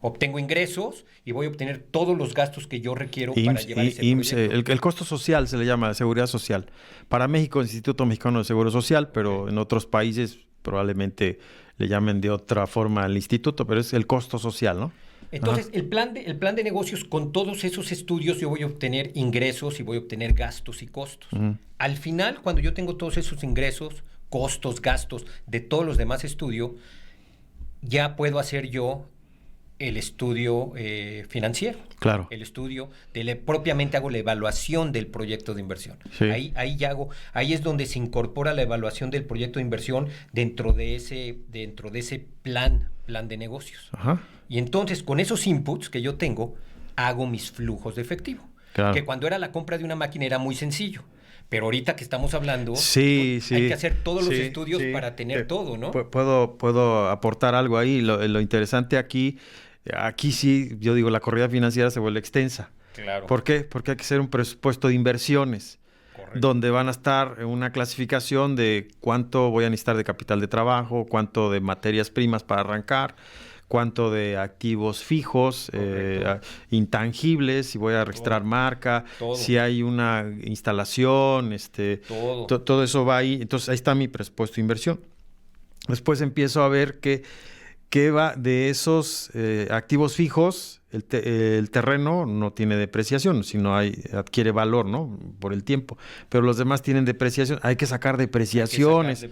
Speaker 2: Obtengo ingresos y voy a obtener todos los gastos que yo requiero para llevar ese proyecto.
Speaker 1: El costo social se le llama seguridad social. Para México, Instituto Mexicano de Seguro Social, pero en otros países probablemente le llamen de otra forma al instituto, pero es el costo social, ¿no?
Speaker 2: Entonces, el plan de negocios, con todos esos estudios, yo voy a obtener ingresos y voy a obtener gastos y costos. Al final, cuando yo tengo todos esos ingresos, costos, gastos de todos los demás estudios, ya puedo hacer yo el estudio financiero.
Speaker 1: Claro.
Speaker 2: El estudio, propiamente hago la evaluación del proyecto de inversión.
Speaker 1: Sí.
Speaker 2: Ahí es donde se incorpora la evaluación del proyecto de inversión dentro de ese plan de negocios.
Speaker 1: Ajá.
Speaker 2: Y entonces, con esos inputs que yo tengo, hago mis flujos de efectivo.
Speaker 1: Claro.
Speaker 2: Que cuando era la compra de una máquina era muy sencillo. Pero ahorita que estamos hablando,
Speaker 1: sí.
Speaker 2: hay que hacer todos los estudios para tener todo, ¿no?
Speaker 1: Puedo aportar algo ahí. Lo interesante aquí sí, yo digo, la corrida financiera se vuelve extensa.
Speaker 2: Claro.
Speaker 1: ¿Por qué? Porque hay que hacer un presupuesto de inversiones.
Speaker 2: Correcto.
Speaker 1: Donde van a estar en una clasificación de cuánto voy a necesitar de capital de trabajo, cuánto de materias primas para arrancar, cuánto de activos fijos, intangibles, si voy a registrar marca, si hay una instalación, todo eso va ahí. Entonces ahí está mi presupuesto de inversión. Después empiezo a ver qué va de esos activos fijos. El terreno no tiene depreciación, sino adquiere valor, ¿no? Por el tiempo. Pero los demás tienen depreciación. Hay que sacar depreciaciones.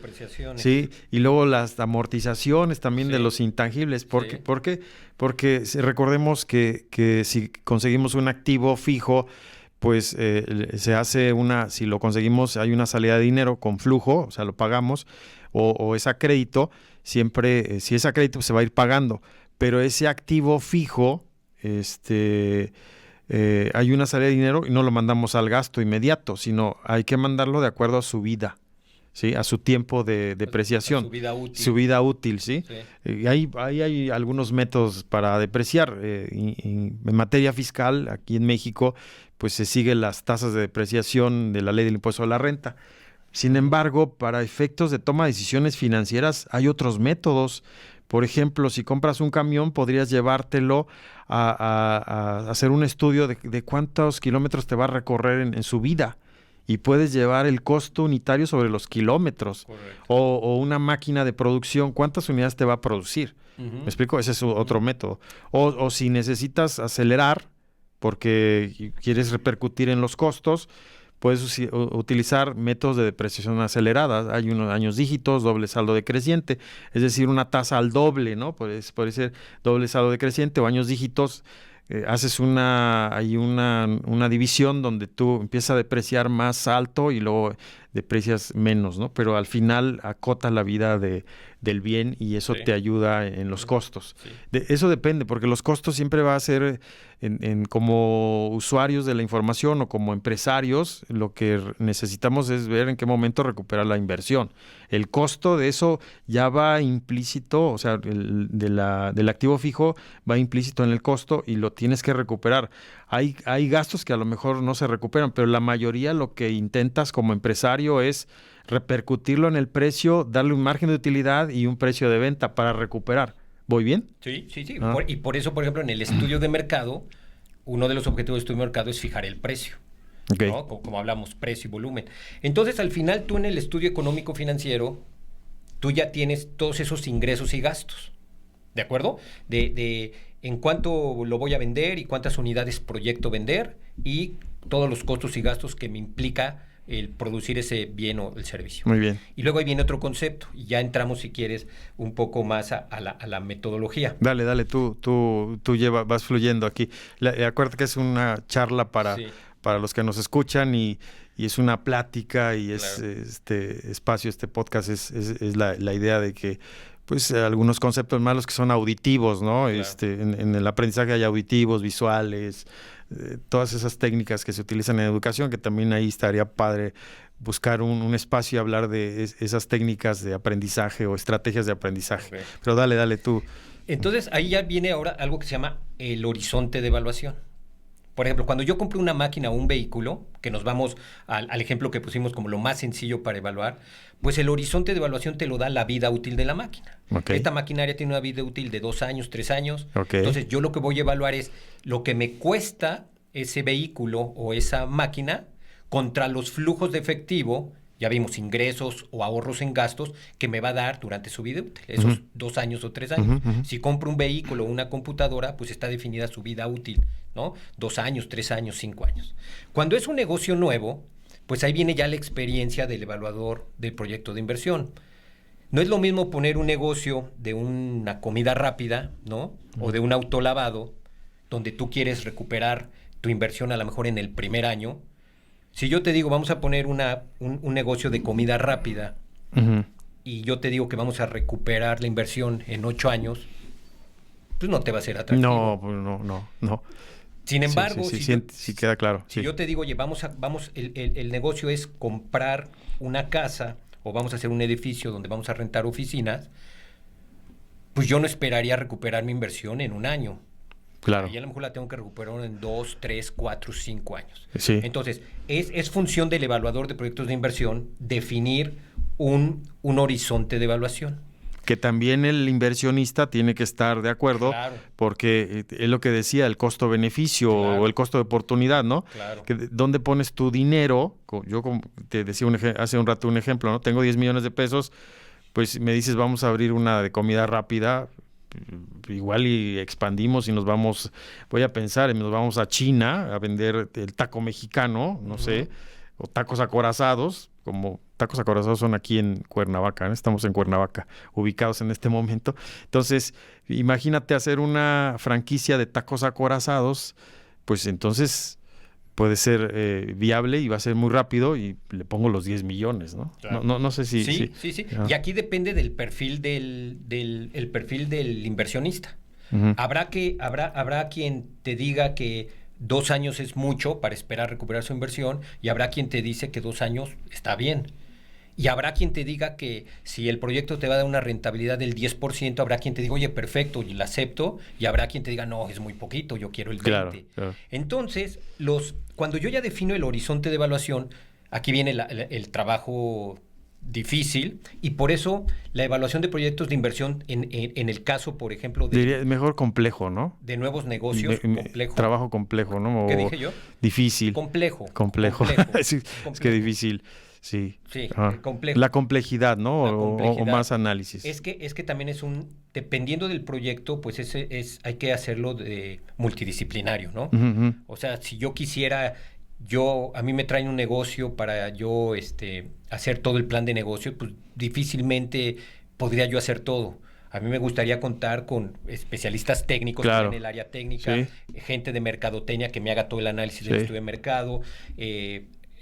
Speaker 1: Sí, y luego las amortizaciones también de los intangibles. ¿Por qué? Porque recordemos que si conseguimos un activo fijo, pues se hace si lo conseguimos, hay una salida de dinero con flujo, o sea, lo pagamos, o es a crédito, siempre, si es a crédito, pues se va a ir pagando. Pero ese activo fijo, hay una salida de dinero y no lo mandamos al gasto inmediato, sino hay que mandarlo de acuerdo a su vida, ¿sí? A su tiempo de depreciación.
Speaker 2: Su vida útil.
Speaker 1: Su vida útil, ¿sí? Ahí hay algunos métodos para depreciar. En materia fiscal, aquí en México, pues se siguen las tasas de depreciación de la ley del impuesto a la renta. Sin embargo, para efectos de toma de decisiones financieras hay otros métodos. Por ejemplo, si compras un camión, podrías llevártelo a hacer un estudio de cuántos kilómetros te va a recorrer en su vida. Y puedes llevar el costo unitario sobre los kilómetros. O una máquina de producción, ¿cuántas unidades te va a producir? ¿Me explico? Ese es otro método. O si necesitas acelerar porque quieres repercutir en los costos, puedes utilizar métodos de depreciación acelerada. Hay unos años dígitos, doble saldo decreciente, es decir, una tasa al doble, ¿no? Puede ser doble saldo decreciente o años dígitos. Haces una división donde tú empiezas a depreciar más alto y luego deprecias menos, ¿no? Pero al final acotas la vida del bien y eso te ayuda en los costos. Eso depende, porque los costos siempre va a ser como usuarios de la información o como empresarios, lo que necesitamos es ver en qué momento recuperar la inversión. El costo de eso ya va implícito, o sea, del activo fijo va implícito en el costo y lo tienes que recuperar. Hay gastos que a lo mejor no se recuperan, pero la mayoría lo que intentas como empresario es repercutirlo en el precio, darle un margen de utilidad y un precio de venta para recuperar. ¿Voy bien?
Speaker 2: Sí. Y por eso, por ejemplo, en el estudio de mercado, uno de los objetivos del estudio de mercado es fijar el precio. ¿No? Como hablamos, precio y volumen. Entonces, al final, tú en el estudio económico financiero, tú ya tienes todos esos ingresos y gastos. ¿De acuerdo? De en cuánto lo voy a vender y cuántas unidades proyecto vender y todos los costos y gastos que me implica el producir ese bien o el servicio.
Speaker 1: Muy bien.
Speaker 2: Y luego ahí viene otro concepto y ya entramos, si quieres, un poco más a la metodología.
Speaker 1: Dale, tú vas fluyendo aquí. Acuérdate que es una charla para los que nos escuchan y es una plática y es este espacio, este podcast es la idea de que pues algunos conceptos malos que son auditivos, ¿no? Claro. En el aprendizaje hay auditivos, visuales, todas esas técnicas que se utilizan en educación, que también ahí estaría padre buscar un espacio y hablar de esas técnicas de aprendizaje o estrategias de aprendizaje.
Speaker 2: Okay.
Speaker 1: Pero dale tú.
Speaker 2: Entonces, ahí ya viene ahora algo que se llama el horizonte de evaluación. Por ejemplo, cuando yo compro una máquina o un vehículo, que nos vamos al ejemplo que pusimos como lo más sencillo para evaluar, pues el horizonte de evaluación te lo da la vida útil de la máquina.
Speaker 1: Okay.
Speaker 2: Esta maquinaria tiene una vida útil de 2 años, 3 años.
Speaker 1: Okay.
Speaker 2: Entonces, yo lo que voy a evaluar es lo que me cuesta ese vehículo o esa máquina contra los flujos de efectivo, ya vimos ingresos o ahorros en gastos, que me va a dar durante su vida útil, esos 2 años o 3 años. Si compro un vehículo o una computadora, pues está definida su vida útil, ¿no? 2 años, 3 años, 5 años. Cuando es un negocio nuevo, pues ahí viene ya la experiencia del evaluador del proyecto de inversión. No es lo mismo poner un negocio de una comida rápida, ¿no? O de un autolavado, donde tú quieres recuperar tu inversión a lo mejor en el primer año. Si yo te digo, vamos a poner un negocio de comida rápida, y yo te digo que vamos a recuperar la inversión en 8 años, pues no te va a ser atractivo.
Speaker 1: No.
Speaker 2: Sin embargo,
Speaker 1: sí queda claro.
Speaker 2: Si yo te digo, oye, el negocio es comprar una casa o vamos a hacer un edificio donde vamos a rentar oficinas, pues yo no esperaría recuperar mi inversión en 1 año.
Speaker 1: Claro.
Speaker 2: Y a lo mejor la tengo que recuperar en 2, 3, 4, 5 años.
Speaker 1: Sí.
Speaker 2: Entonces, es función del evaluador de proyectos de inversión definir un horizonte de evaluación.
Speaker 1: Que también el inversionista tiene que estar de acuerdo,
Speaker 2: Claro.
Speaker 1: Porque es lo que decía, el costo-beneficio,
Speaker 2: Claro.
Speaker 1: o el costo de oportunidad, ¿no?
Speaker 2: Claro.
Speaker 1: ¿Dónde pones tu dinero? Yo como te decía hace un rato un ejemplo, ¿no? Tengo 10 millones de pesos, pues me dices, vamos a abrir una de comida rápida, igual y expandimos y voy a pensar, y nos vamos a China a vender el taco mexicano, no sé, o tacos acorazados, como tacos acorazados son aquí en Cuernavaca, ¿no? Estamos en Cuernavaca, ubicados en este momento. Entonces, imagínate hacer una franquicia de tacos acorazados, pues entonces puede ser viable y va a ser muy rápido y le pongo los 10 millones, ¿no?
Speaker 2: Claro.
Speaker 1: No sé si...
Speaker 2: Sí. Y aquí depende del perfil el perfil del inversionista. Habrá quien te diga que 2 años es mucho para esperar recuperar su inversión y habrá quien te dice que 2 años está bien. Y habrá quien te diga que si el proyecto te va a dar una rentabilidad del 10%, habrá quien te diga, oye, perfecto, y la acepto, y habrá quien te diga, no, es muy poquito, yo quiero el 20%.
Speaker 1: Claro.
Speaker 2: Entonces, cuando yo ya defino el horizonte de evaluación, aquí viene el trabajo difícil, y por eso la evaluación de proyectos de inversión, en el caso, por ejemplo,
Speaker 1: diría mejor complejo, ¿no?
Speaker 2: De nuevos negocios, complejo.
Speaker 1: Trabajo complejo, ¿no?
Speaker 2: ¿Qué dije yo?
Speaker 1: Difícil.
Speaker 2: Complejo.
Speaker 1: Sí, es que difícil. Sí,
Speaker 2: complejo.
Speaker 1: La complejidad, ¿no? O más análisis.
Speaker 2: Es que también dependiendo del proyecto, pues hay que hacerlo multidisciplinario, ¿no? O sea, si yo quisiera, a mí me traen un negocio para yo hacer todo el plan de negocio, pues difícilmente podría yo hacer todo. A mí me gustaría contar con especialistas técnicos en el área técnica, gente de mercadotecnia que me haga todo el análisis del estudio de mercado,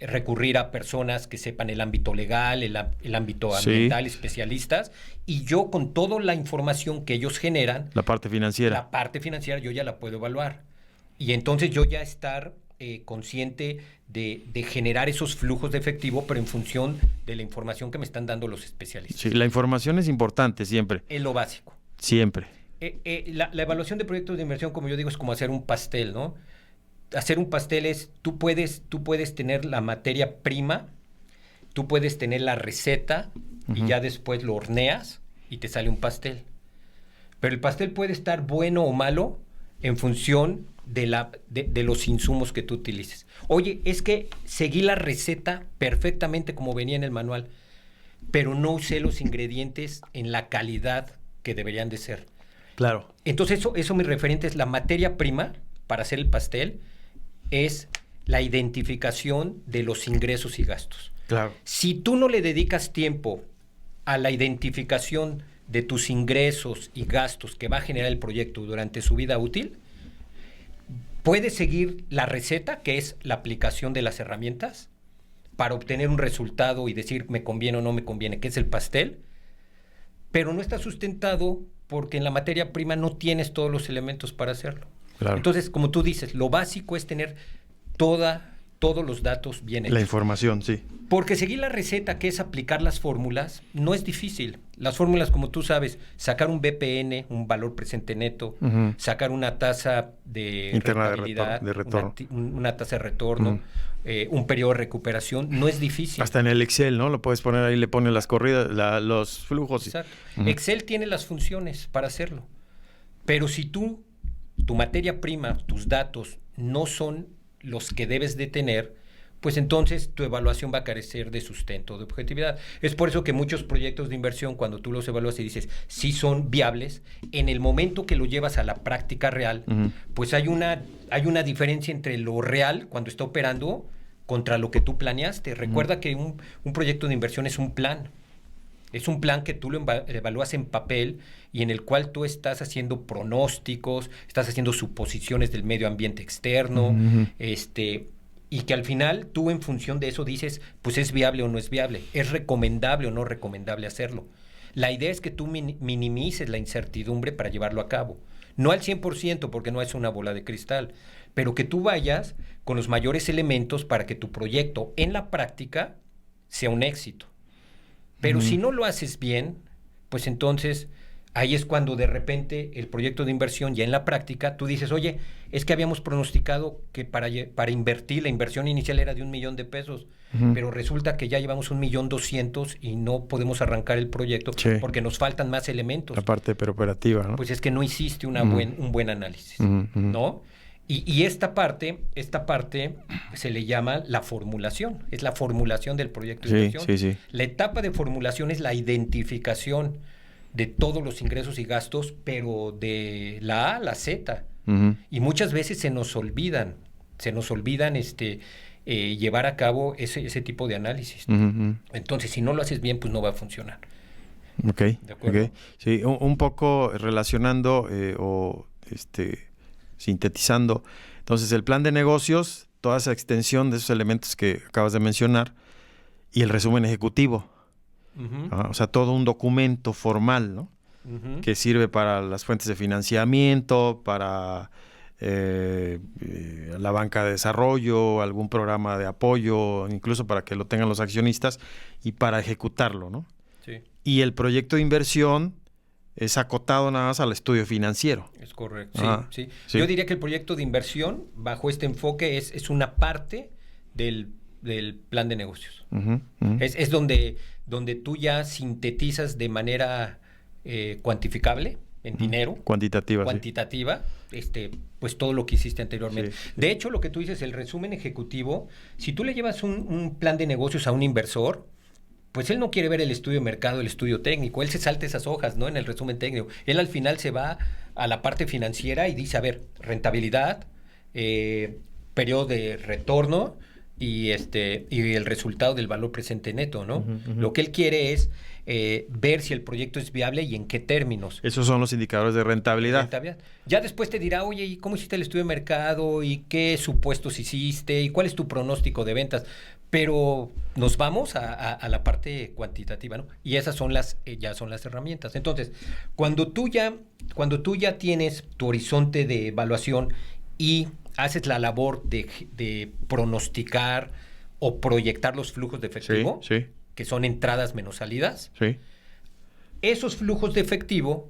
Speaker 2: recurrir a personas que sepan el ámbito legal, el ámbito ambiental, especialistas, y yo con toda la información que ellos generan,
Speaker 1: la parte financiera
Speaker 2: yo ya la puedo evaluar. Y entonces yo ya estar consciente de generar esos flujos de efectivo, pero en función de la información que me están dando los especialistas.
Speaker 1: Sí, la información es importante siempre.
Speaker 2: Es lo básico.
Speaker 1: Siempre.
Speaker 2: La evaluación de proyectos de inversión, como yo digo, es como hacer un pastel, ¿no? Hacer un pastel tú puedes tener la materia prima, tú puedes tener la receta y ya después lo horneas y te sale un pastel. Pero el pastel puede estar bueno o malo en función de los insumos que tú utilices. Oye, es que seguí la receta perfectamente como venía en el manual, pero no usé los ingredientes en la calidad que deberían de ser.
Speaker 1: Claro.
Speaker 2: Entonces eso mi referente es la materia prima para hacer el pastel, es la identificación de los ingresos y gastos.
Speaker 1: Claro.
Speaker 2: Si tú no le dedicas tiempo a la identificación de tus ingresos y gastos que va a generar el proyecto durante su vida útil, puedes seguir la receta, que es la aplicación de las herramientas, para obtener un resultado y decir me conviene o no me conviene, que es el pastel, pero no está sustentado porque en la materia prima no tienes todos los elementos para hacerlo.
Speaker 1: Claro.
Speaker 2: Entonces, como tú dices, lo básico es tener todos los datos bien hechos.
Speaker 1: La información, sí.
Speaker 2: Porque seguir la receta, que es aplicar las fórmulas, no es difícil. Las fórmulas, como tú sabes, sacar un BPN, un valor presente neto, sacar una tasa de
Speaker 1: interna
Speaker 2: rentabilidad,
Speaker 1: de retorno.
Speaker 2: una tasa de retorno, un periodo de recuperación, no es difícil.
Speaker 1: Hasta en el Excel, ¿no? Lo puedes poner ahí, le pones las corridas, los flujos.
Speaker 2: Exacto. Excel tiene las funciones para hacerlo. Pero si tu materia prima, tus datos, no son los que debes de tener, pues entonces tu evaluación va a carecer de sustento, de objetividad. Es por eso que muchos proyectos de inversión, cuando tú los evalúas y dices, sí son viables, en el momento que lo llevas a la práctica real, pues hay una diferencia entre lo real, cuando está operando, contra lo que tú planeaste. Recuerda que un proyecto de inversión es un plan. Es un plan que tú lo evalúas en papel y en el cual tú estás haciendo pronósticos, estás haciendo suposiciones del medio ambiente externo, y que al final tú en función de eso dices, pues es viable o no es viable, es recomendable o no recomendable hacerlo. La idea es que tú minimices la incertidumbre para llevarlo a cabo. No al 100%, porque no es una bola de cristal, pero que tú vayas con los mayores elementos para que tu proyecto en la práctica sea un éxito. Pero si no lo haces bien, pues entonces ahí es cuando de repente el proyecto de inversión ya en la práctica, tú dices, oye, es que habíamos pronosticado que para invertir, la inversión inicial era de $1,000,000 de pesos, pero resulta que ya llevamos $1,200,000 y no podemos arrancar el proyecto porque nos faltan más elementos.
Speaker 1: La parte operativa, ¿no?
Speaker 2: Pues es que no hiciste un buen análisis, ¿no? Y esta parte se le llama la formulación, es la formulación del proyecto de inversión.
Speaker 1: Sí.
Speaker 2: La etapa de formulación es la identificación de todos los ingresos y gastos, pero de la A a la Z. Y muchas veces se nos olvidan llevar a cabo ese tipo de análisis. Entonces, si no lo haces bien, pues no va a funcionar.
Speaker 1: Ok.
Speaker 2: ¿De acuerdo?
Speaker 1: Okay. Sí, un poco relacionando sintetizando. Entonces, el plan de negocios, toda esa extensión de esos elementos que acabas de mencionar y el resumen ejecutivo. O sea, todo un documento formal, ¿no? Que sirve para las fuentes de financiamiento, para la banca de desarrollo, algún programa de apoyo, incluso para que lo tengan los accionistas y para ejecutarlo, ¿no?
Speaker 2: Sí.
Speaker 1: Y el proyecto de inversión es acotado nada más al estudio financiero.
Speaker 2: Es correcto, sí. Yo diría que el proyecto de inversión, bajo este enfoque, es una parte del plan de negocios. Es donde tú ya sintetizas de manera cuantificable, en dinero.
Speaker 1: Cuantitativa,
Speaker 2: pues todo lo que hiciste anteriormente.
Speaker 1: Sí.
Speaker 2: De hecho, lo que tú dices, el resumen ejecutivo, si tú le llevas un plan de negocios a un inversor, pues él no quiere ver el estudio de mercado, el estudio técnico, él se salta esas hojas, ¿no? En el resumen técnico. Él al final se va a la parte financiera y dice, a ver, rentabilidad, periodo de retorno y el resultado del valor presente neto, ¿no? Lo que él quiere es ver si el proyecto es viable y en qué términos.
Speaker 1: Esos son los indicadores de rentabilidad.
Speaker 2: Ya después te dirá, oye, ¿y cómo hiciste el estudio de mercado? ¿Y qué supuestos hiciste? ¿Y cuál es tu pronóstico de ventas? Pero nos vamos a la parte cuantitativa, ¿no? Y esas son ya son las herramientas. Entonces, cuando tú ya tienes tu horizonte de evaluación y haces la labor de pronosticar o proyectar los flujos de efectivo, que son entradas menos salidas, esos flujos de efectivo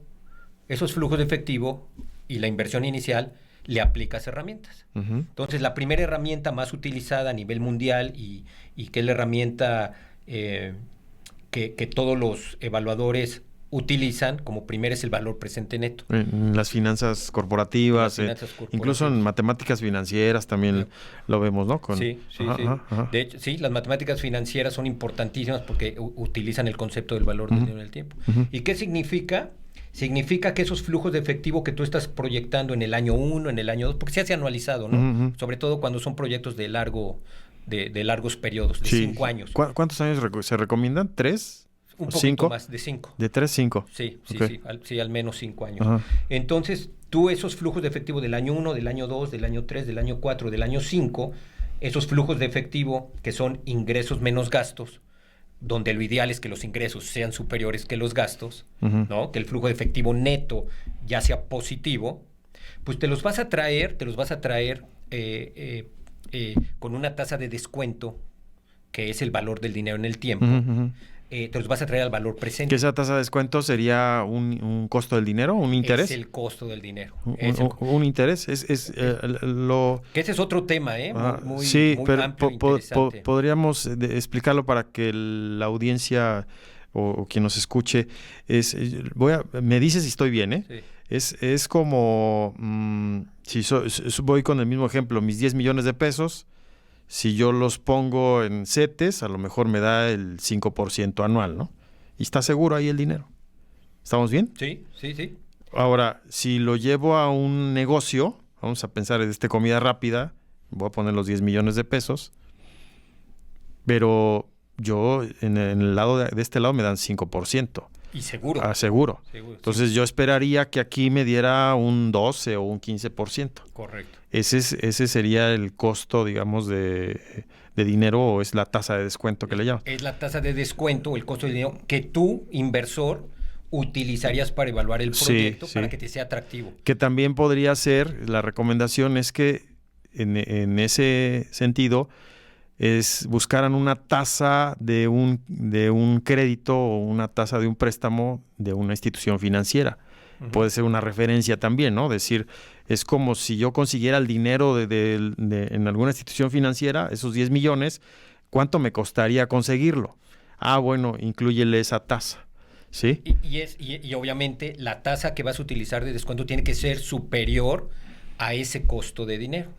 Speaker 2: y la inversión inicial le aplicas herramientas. Entonces, la primera herramienta más utilizada a nivel mundial y que es la herramienta que todos los evaluadores utilizan como primera es el valor presente neto.
Speaker 1: En las finanzas corporativas, incluso en matemáticas financieras también lo vemos, ¿no?
Speaker 2: Sí. De hecho, sí, las matemáticas financieras son importantísimas porque utilizan el concepto del valor del dinero en el tiempo. ¿Y qué significa? Significa que esos flujos de efectivo que tú estás proyectando en el año 1, en el año 2, porque se hace anualizado, ¿no? Sobre todo cuando son proyectos de largos periodos, de 5 años.
Speaker 1: ¿Cuántos años se recomiendan? ¿3?
Speaker 2: Un poquito más, de 5.
Speaker 1: ¿De 3, 5?
Speaker 2: Sí, al menos 5 años. Entonces, tú esos flujos de efectivo del año 1, del año 2, del año 3, del año 4, del año 5, esos flujos de efectivo que son ingresos menos gastos, donde lo ideal es que los ingresos sean superiores que los gastos, ¿no? Que el flujo de efectivo neto ya sea positivo, Pues te los vas a traer con una tasa de descuento, que es el valor del dinero en el tiempo. Te los vas a traer al valor presente.
Speaker 1: ¿Que esa tasa de descuento sería un costo del dinero, un interés?
Speaker 2: Es el costo del dinero.
Speaker 1: Un interés. Que
Speaker 2: ese es otro tema,
Speaker 1: sí,
Speaker 2: muy
Speaker 1: pero
Speaker 2: amplio e interesante.
Speaker 1: podríamos explicarlo para que la audiencia o quien nos escuche, me dices si estoy bien, ¿eh? Sí. Es como, si voy con el mismo ejemplo, mis 10 millones de pesos, si yo los pongo en CETES, a lo mejor me da el 5% anual, ¿no? Y está seguro ahí el dinero. ¿Estamos bien?
Speaker 2: Sí.
Speaker 1: Ahora, si lo llevo a un negocio, vamos a pensar en comida rápida, voy a poner los 10 millones de pesos, pero yo en el lado de este lado me dan 5%.
Speaker 2: Y seguro.
Speaker 1: Seguro. Entonces yo esperaría que aquí me diera un 12 o un 15%.
Speaker 2: Correcto.
Speaker 1: Ese sería el costo, digamos, de dinero, o es la tasa de descuento que le llaman.
Speaker 2: Es la tasa de descuento o el costo de dinero que tú, inversor, utilizarías para evaluar el proyecto para que te sea atractivo.
Speaker 1: Que también podría ser, la recomendación es que en ese sentido buscaran una tasa de un crédito o una tasa de un préstamo de una institución financiera. Puede ser una referencia también, ¿no? Decir, es como si yo consiguiera el dinero en alguna institución financiera, esos 10 millones, ¿cuánto me costaría conseguirlo? Bueno, inclúyele esa tasa, ¿sí?
Speaker 2: Y obviamente la tasa que vas a utilizar de descuento tiene que ser superior a ese costo de dinero.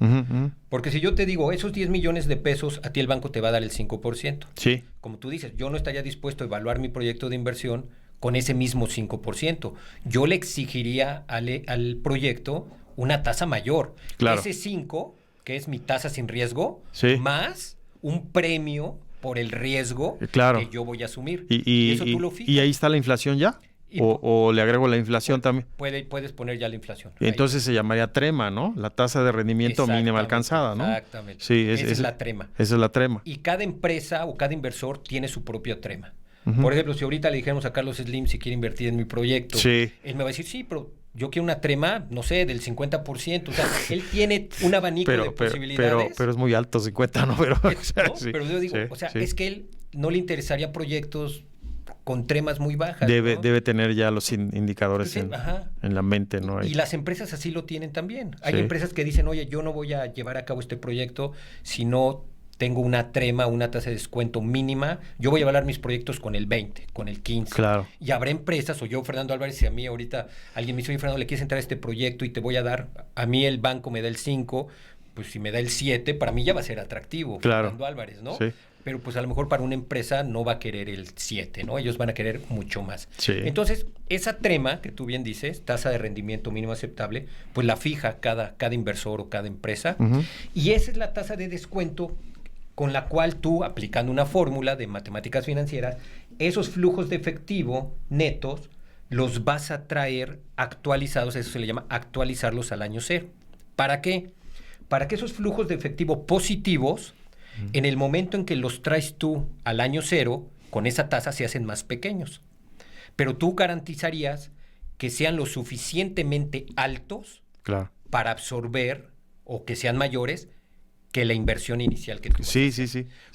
Speaker 2: Porque si yo te digo, esos 10 millones de pesos, a ti el banco te va a dar el 5%.
Speaker 1: Sí.
Speaker 2: Como tú dices, yo no estaría dispuesto a evaluar mi proyecto de inversión con ese mismo 5%. Yo le exigiría al proyecto una tasa mayor.
Speaker 1: Claro.
Speaker 2: Ese 5, que es mi tasa sin riesgo,
Speaker 1: sí,
Speaker 2: más un premio por el riesgo que yo voy a asumir.
Speaker 1: Y
Speaker 2: eso tú lo fijas.
Speaker 1: ¿Y ahí está la inflación ya? ¿O le agrego la inflación también?
Speaker 2: Puedes poner ya la inflación.
Speaker 1: Entonces se llamaría trema, ¿no? La tasa de rendimiento mínima alcanzada, ¿no?
Speaker 2: Exactamente.
Speaker 1: Sí,
Speaker 2: esa es la trema.
Speaker 1: Esa es la trema.
Speaker 2: Y cada empresa o cada inversor tiene su propia trema. Por ejemplo, si ahorita le dijéramos a Carlos Slim si quiere invertir en mi proyecto, él me va a decir, sí, pero yo quiero una trema, no sé, del 50%. O sea, él tiene un abanico de posibilidades.
Speaker 1: Pero es muy alto, 50, ¿no? Pero
Speaker 2: yo digo, es que él no le interesaría proyectos con tremas muy bajas.
Speaker 1: Debe tener ya los indicadores en la mente, ¿no?
Speaker 2: Y las empresas así lo tienen también. Hay empresas que dicen, oye, yo no voy a llevar a cabo este proyecto si no tengo una trema, una tasa de descuento mínima. Yo voy a evaluar mis proyectos con el 20, con el 15.
Speaker 1: Claro.
Speaker 2: Y habrá empresas, o yo, Fernando Álvarez, si a mí ahorita alguien me dice, oye, Fernando, ¿le quieres entrar a este proyecto y te voy a dar? A mí el banco me da el 5, pues si me da el 7, para mí ya va a ser atractivo, Fernando Álvarez, ¿no?
Speaker 1: Sí.
Speaker 2: Pero pues a lo mejor para una empresa no va a querer el 7, ¿no? Ellos van a querer mucho más.
Speaker 1: Sí.
Speaker 2: Entonces, esa trema que tú bien dices, tasa de rendimiento mínimo aceptable, pues la fija cada inversor o cada empresa. Y esa es la tasa de descuento con la cual tú, aplicando una fórmula de matemáticas financieras, esos flujos de efectivo netos los vas a traer actualizados, eso se le llama actualizarlos al año cero. ¿Para qué? Para que esos flujos de efectivo positivos, en el momento en que los traes tú al año cero, con esa tasa se hacen más pequeños. Pero tú garantizarías que sean lo suficientemente altos para absorber o que sean mayores que la inversión inicial que tú
Speaker 1: sí.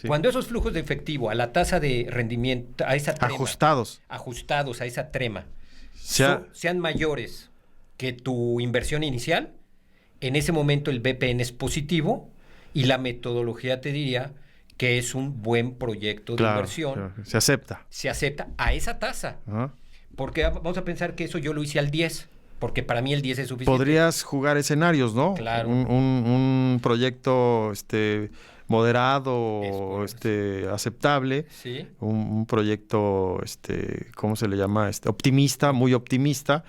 Speaker 2: Cuando esos flujos de efectivo a la tasa de rendimiento, a esa trema, ajustados a esa trema, sean mayores que tu inversión inicial, en ese momento el BPN es positivo y la metodología te diría que es un buen proyecto de inversión.
Speaker 1: Claro. Se acepta.
Speaker 2: Se acepta a esa tasa. Porque vamos a pensar que eso yo lo hice al 10. Porque para mí el 10 es suficiente.
Speaker 1: Podrías jugar escenarios, ¿no?
Speaker 2: Claro.
Speaker 1: Un proyecto moderado, aceptable.
Speaker 2: Sí.
Speaker 1: Un proyecto, ¿cómo se le llama? Optimista, muy optimista.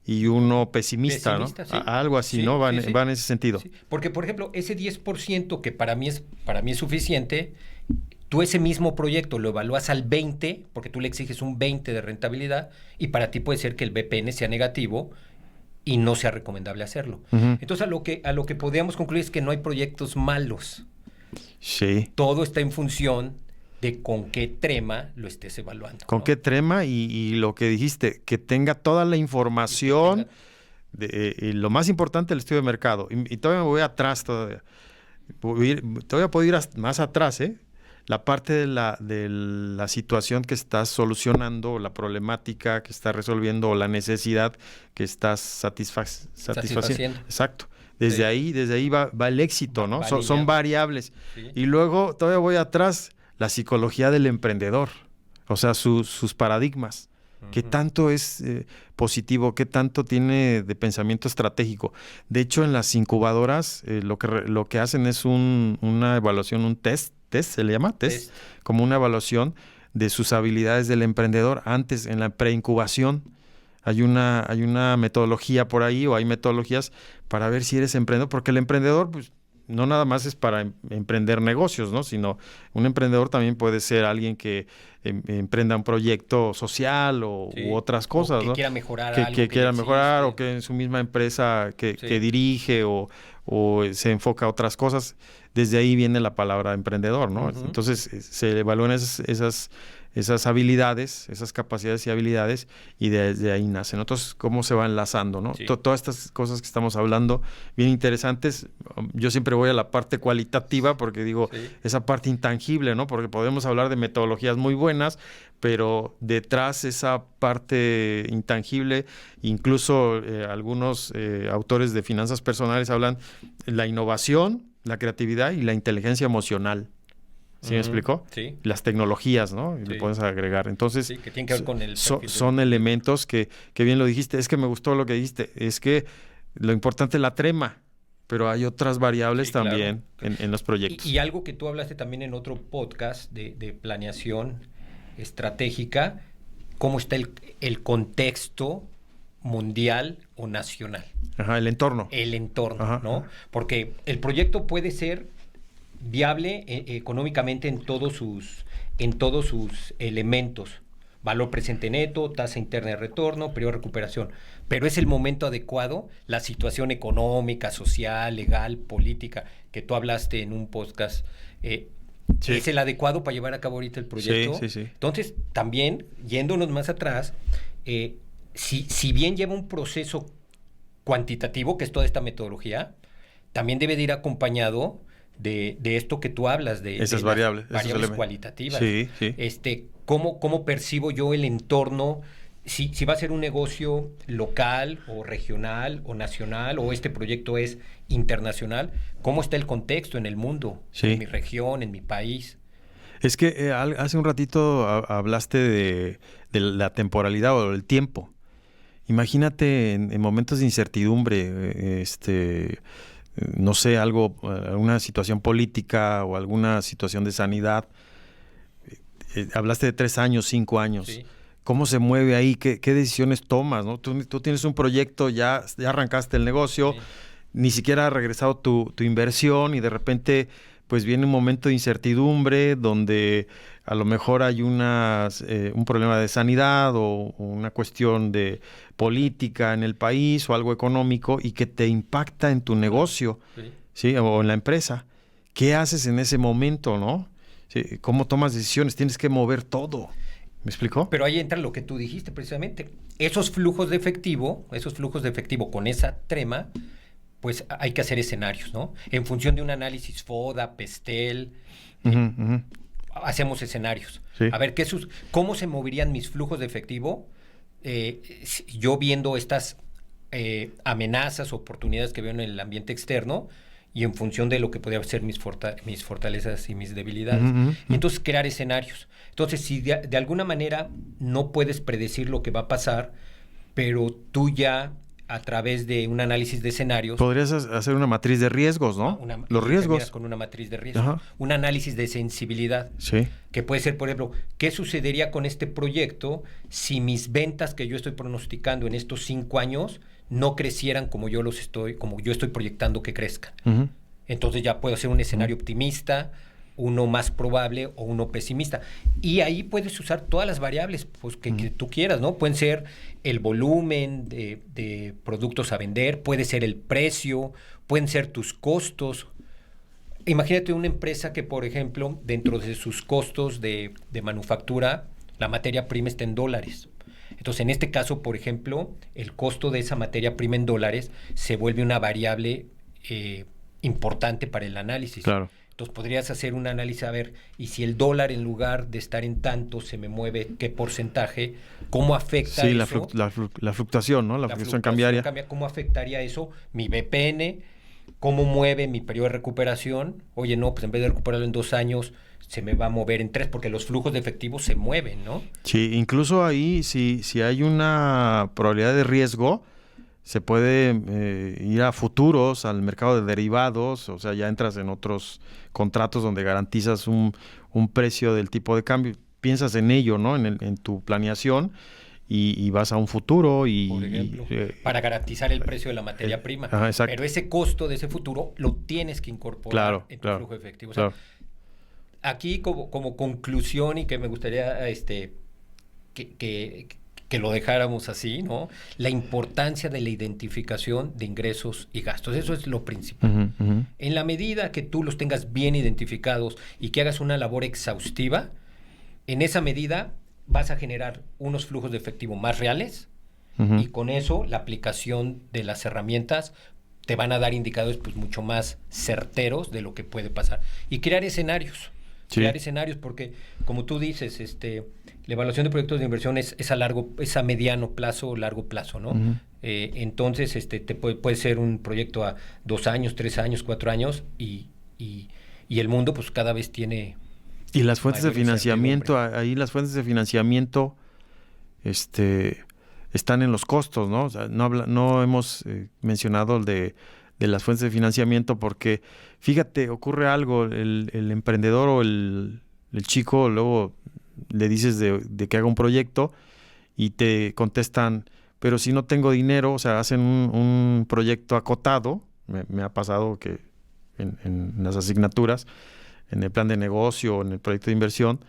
Speaker 1: Y uno pesimista, ¿no? Sí. Algo así, ¿no? Va en ese sentido.
Speaker 2: Sí. Porque, por ejemplo, ese 10% que para mí es suficiente, tú ese mismo proyecto lo evalúas al 20, porque tú le exiges un 20 de rentabilidad, y para ti puede ser que el BPN sea negativo y no sea recomendable hacerlo. Entonces, a lo que podríamos concluir es que no hay proyectos malos.
Speaker 1: Sí.
Speaker 2: Todo está en función de con qué trema lo estés evaluando.
Speaker 1: Con qué trema y lo que dijiste, que tenga toda la información Y lo más importante, el estudio de mercado. Y todavía me voy atrás todavía. Todavía puedo ir más atrás, ¿eh? La parte de la situación que estás solucionando, la problemática que estás resolviendo, o la necesidad que estás satisfaciendo. Exacto. Desde ahí va el éxito, ¿no? Son variables. Sí. Y luego todavía voy atrás, la psicología del emprendedor, o sea, sus paradigmas. ¿Qué tanto es positivo? ¿Qué tanto tiene de pensamiento estratégico? De hecho, en las incubadoras lo que hacen es una evaluación, un test, ¿se le llama? Test, como una evaluación de sus habilidades del emprendedor antes, en la preincubación. Hay una metodología por ahí, o hay metodologías para ver si eres emprendedor, porque el emprendedor, pues, no nada más es para emprender negocios, ¿no? Sino un emprendedor también puede ser alguien que emprenda un proyecto social u otras cosas,
Speaker 2: o que
Speaker 1: ¿no?
Speaker 2: quiera mejorar
Speaker 1: que
Speaker 2: algo
Speaker 1: quiera mejorar, o que en su misma empresa que dirige o se enfoca a otras cosas. Desde ahí viene la palabra emprendedor, ¿no? Entonces se evalúan esas habilidades, esas capacidades y habilidades, y desde ahí nacen. Entonces, ¿cómo se va enlazando, no? Sí. Todas estas cosas que estamos hablando, bien interesantes. Yo siempre voy a la parte cualitativa porque digo, esa parte intangible, ¿no? Porque podemos hablar de metodologías muy buenas, pero detrás esa parte intangible, incluso algunos autores de finanzas personales hablan de la innovación, la creatividad y la inteligencia emocional. ¿Sí me explicó?
Speaker 2: Sí.
Speaker 1: Las tecnologías, ¿no? Y le puedes agregar. Entonces,
Speaker 2: que tienen que ver con el
Speaker 1: son elementos que bien lo dijiste. Es que me gustó lo que dijiste. Es que lo importante es la trema, pero hay otras variables también, claro, en los proyectos.
Speaker 2: Y algo que tú hablaste también en otro podcast de planeación estratégica, cómo está el contexto mundial o nacional.
Speaker 1: Ajá, el entorno.
Speaker 2: El entorno,
Speaker 1: ajá,
Speaker 2: ¿no?
Speaker 1: Ajá.
Speaker 2: Porque el proyecto puede ser viable económicamente en todos sus elementos: valor presente neto, tasa interna de retorno, periodo de recuperación. Pero es el momento adecuado, la situación económica, social, legal, política, que tú hablaste en un podcast, es el adecuado para llevar a cabo ahorita el proyecto.
Speaker 1: Sí.
Speaker 2: Entonces, también, yéndonos más atrás, si bien lleva un proceso cuantitativo, que es toda esta metodología, también debe de ir acompañado de esto que tú hablas, de
Speaker 1: esas variables
Speaker 2: cualitativas.
Speaker 1: Sí.
Speaker 2: ¿Cómo percibo yo el entorno? Si va a ser un negocio local o regional o nacional, o este proyecto es internacional, ¿cómo está el contexto en el mundo, en mi región, en mi país?
Speaker 1: Es que hace un ratito hablaste de la temporalidad o el tiempo. Imagínate en momentos de incertidumbre, no sé, alguna situación política o alguna situación de sanidad. Hablaste de 3 años, 5 años.
Speaker 2: Sí.
Speaker 1: ¿Cómo se mueve ahí? ¿Qué decisiones tomas, ¿no? Tú tienes un proyecto, ya arrancaste el negocio, ni siquiera ha regresado tu inversión, y de repente pues viene un momento de incertidumbre donde a lo mejor hay un problema de sanidad o una cuestión de política en el país o algo económico, y que te impacta en tu negocio, ¿sí? O en la empresa. ¿Qué haces en ese momento, no? ¿Sí? ¿Cómo tomas decisiones? Tienes que mover todo. ¿Me explicó?
Speaker 2: Pero ahí entra lo que tú dijiste precisamente. Esos flujos de efectivo con esa trema, pues hay que hacer escenarios, ¿no? En función de un análisis FODA, PESTEL, hacemos escenarios.
Speaker 1: Sí.
Speaker 2: A ver, ¿cómo se moverían mis flujos de efectivo yo viendo estas amenazas, oportunidades que veo en el ambiente externo, y en función de lo que podría ser mis fortalezas y mis debilidades? Entonces, crear escenarios. Entonces, si de alguna manera no puedes predecir lo que va a pasar, pero tú ya, a través de un análisis de escenarios...
Speaker 1: Podrías hacer una matriz de riesgos, ¿no? Los riesgos.
Speaker 2: Con una matriz de riesgos. Un análisis de sensibilidad.
Speaker 1: Sí.
Speaker 2: Que puede ser, por ejemplo, ¿qué sucedería con este proyecto si mis ventas que yo estoy pronosticando en estos 5 años no crecieran como yo estoy proyectando que crezcan? Entonces ya puedo hacer un escenario optimista, uno más probable o uno pesimista. Y ahí puedes usar todas las variables pues, que tú quieras, ¿no? Pueden ser el volumen de productos a vender, puede ser el precio, pueden ser tus costos. Imagínate una empresa que, por ejemplo, dentro de sus costos de manufactura, la materia prima está en dólares. Entonces Entonces, en este caso, por ejemplo, el costo de esa materia prima en dólares se vuelve una variable importante para el análisis.
Speaker 1: Claro.
Speaker 2: Entonces, podrías hacer un análisis, a ver, y si el dólar en lugar de estar en tanto se me mueve, ¿qué porcentaje? ¿Cómo afecta
Speaker 1: Sí,
Speaker 2: eso?
Speaker 1: la fluctuación, ¿no? La fluctuación cambiaria.
Speaker 2: ¿Cómo afectaría eso mi BPN? ¿Cómo mueve mi periodo de recuperación? Oye, no, pues en vez de recuperarlo en 2 años, se me va a mover en 3, porque los flujos de efectivo se mueven, ¿no?
Speaker 1: Sí, incluso ahí, si hay una probabilidad de riesgo, se puede ir a futuros, al mercado de derivados, o sea, ya entras en otros contratos donde garantizas un precio del tipo de cambio. Piensas en ello, ¿no? En tu planeación y vas a un futuro
Speaker 2: Por ejemplo, para garantizar el precio de la materia prima.
Speaker 1: Ajá, exacto.
Speaker 2: Pero ese costo de ese futuro lo tienes que incorporar en tu flujo de efectivo. O sea, aquí como conclusión, y que me gustaría que lo dejáramos así, ¿no? La importancia de la identificación de ingresos y gastos. Eso es lo principal. En la medida que tú los tengas bien identificados y que hagas una labor exhaustiva, en esa medida vas a generar unos flujos de efectivo más reales y con eso la aplicación de las herramientas te van a dar indicadores pues mucho más certeros de lo que puede pasar. Y crear escenarios. Sí. Crear escenarios porque, como tú dices, la evaluación de proyectos de inversión es a mediano plazo o largo plazo, ¿no? Entonces, puede ser un proyecto a 2 años, 3 años, 4 años y el mundo pues cada vez tiene...
Speaker 1: Y las fuentes de financiamiento, ahí las fuentes de financiamiento están en los costos, ¿no? O sea, no hemos mencionado el de las fuentes de financiamiento porque, fíjate, ocurre algo, el emprendedor o el chico, luego le dices de que haga un proyecto y te contestan, pero si no tengo dinero, o sea, hacen un proyecto acotado, me ha pasado que en las asignaturas, en el plan de negocio, en el proyecto de inversión,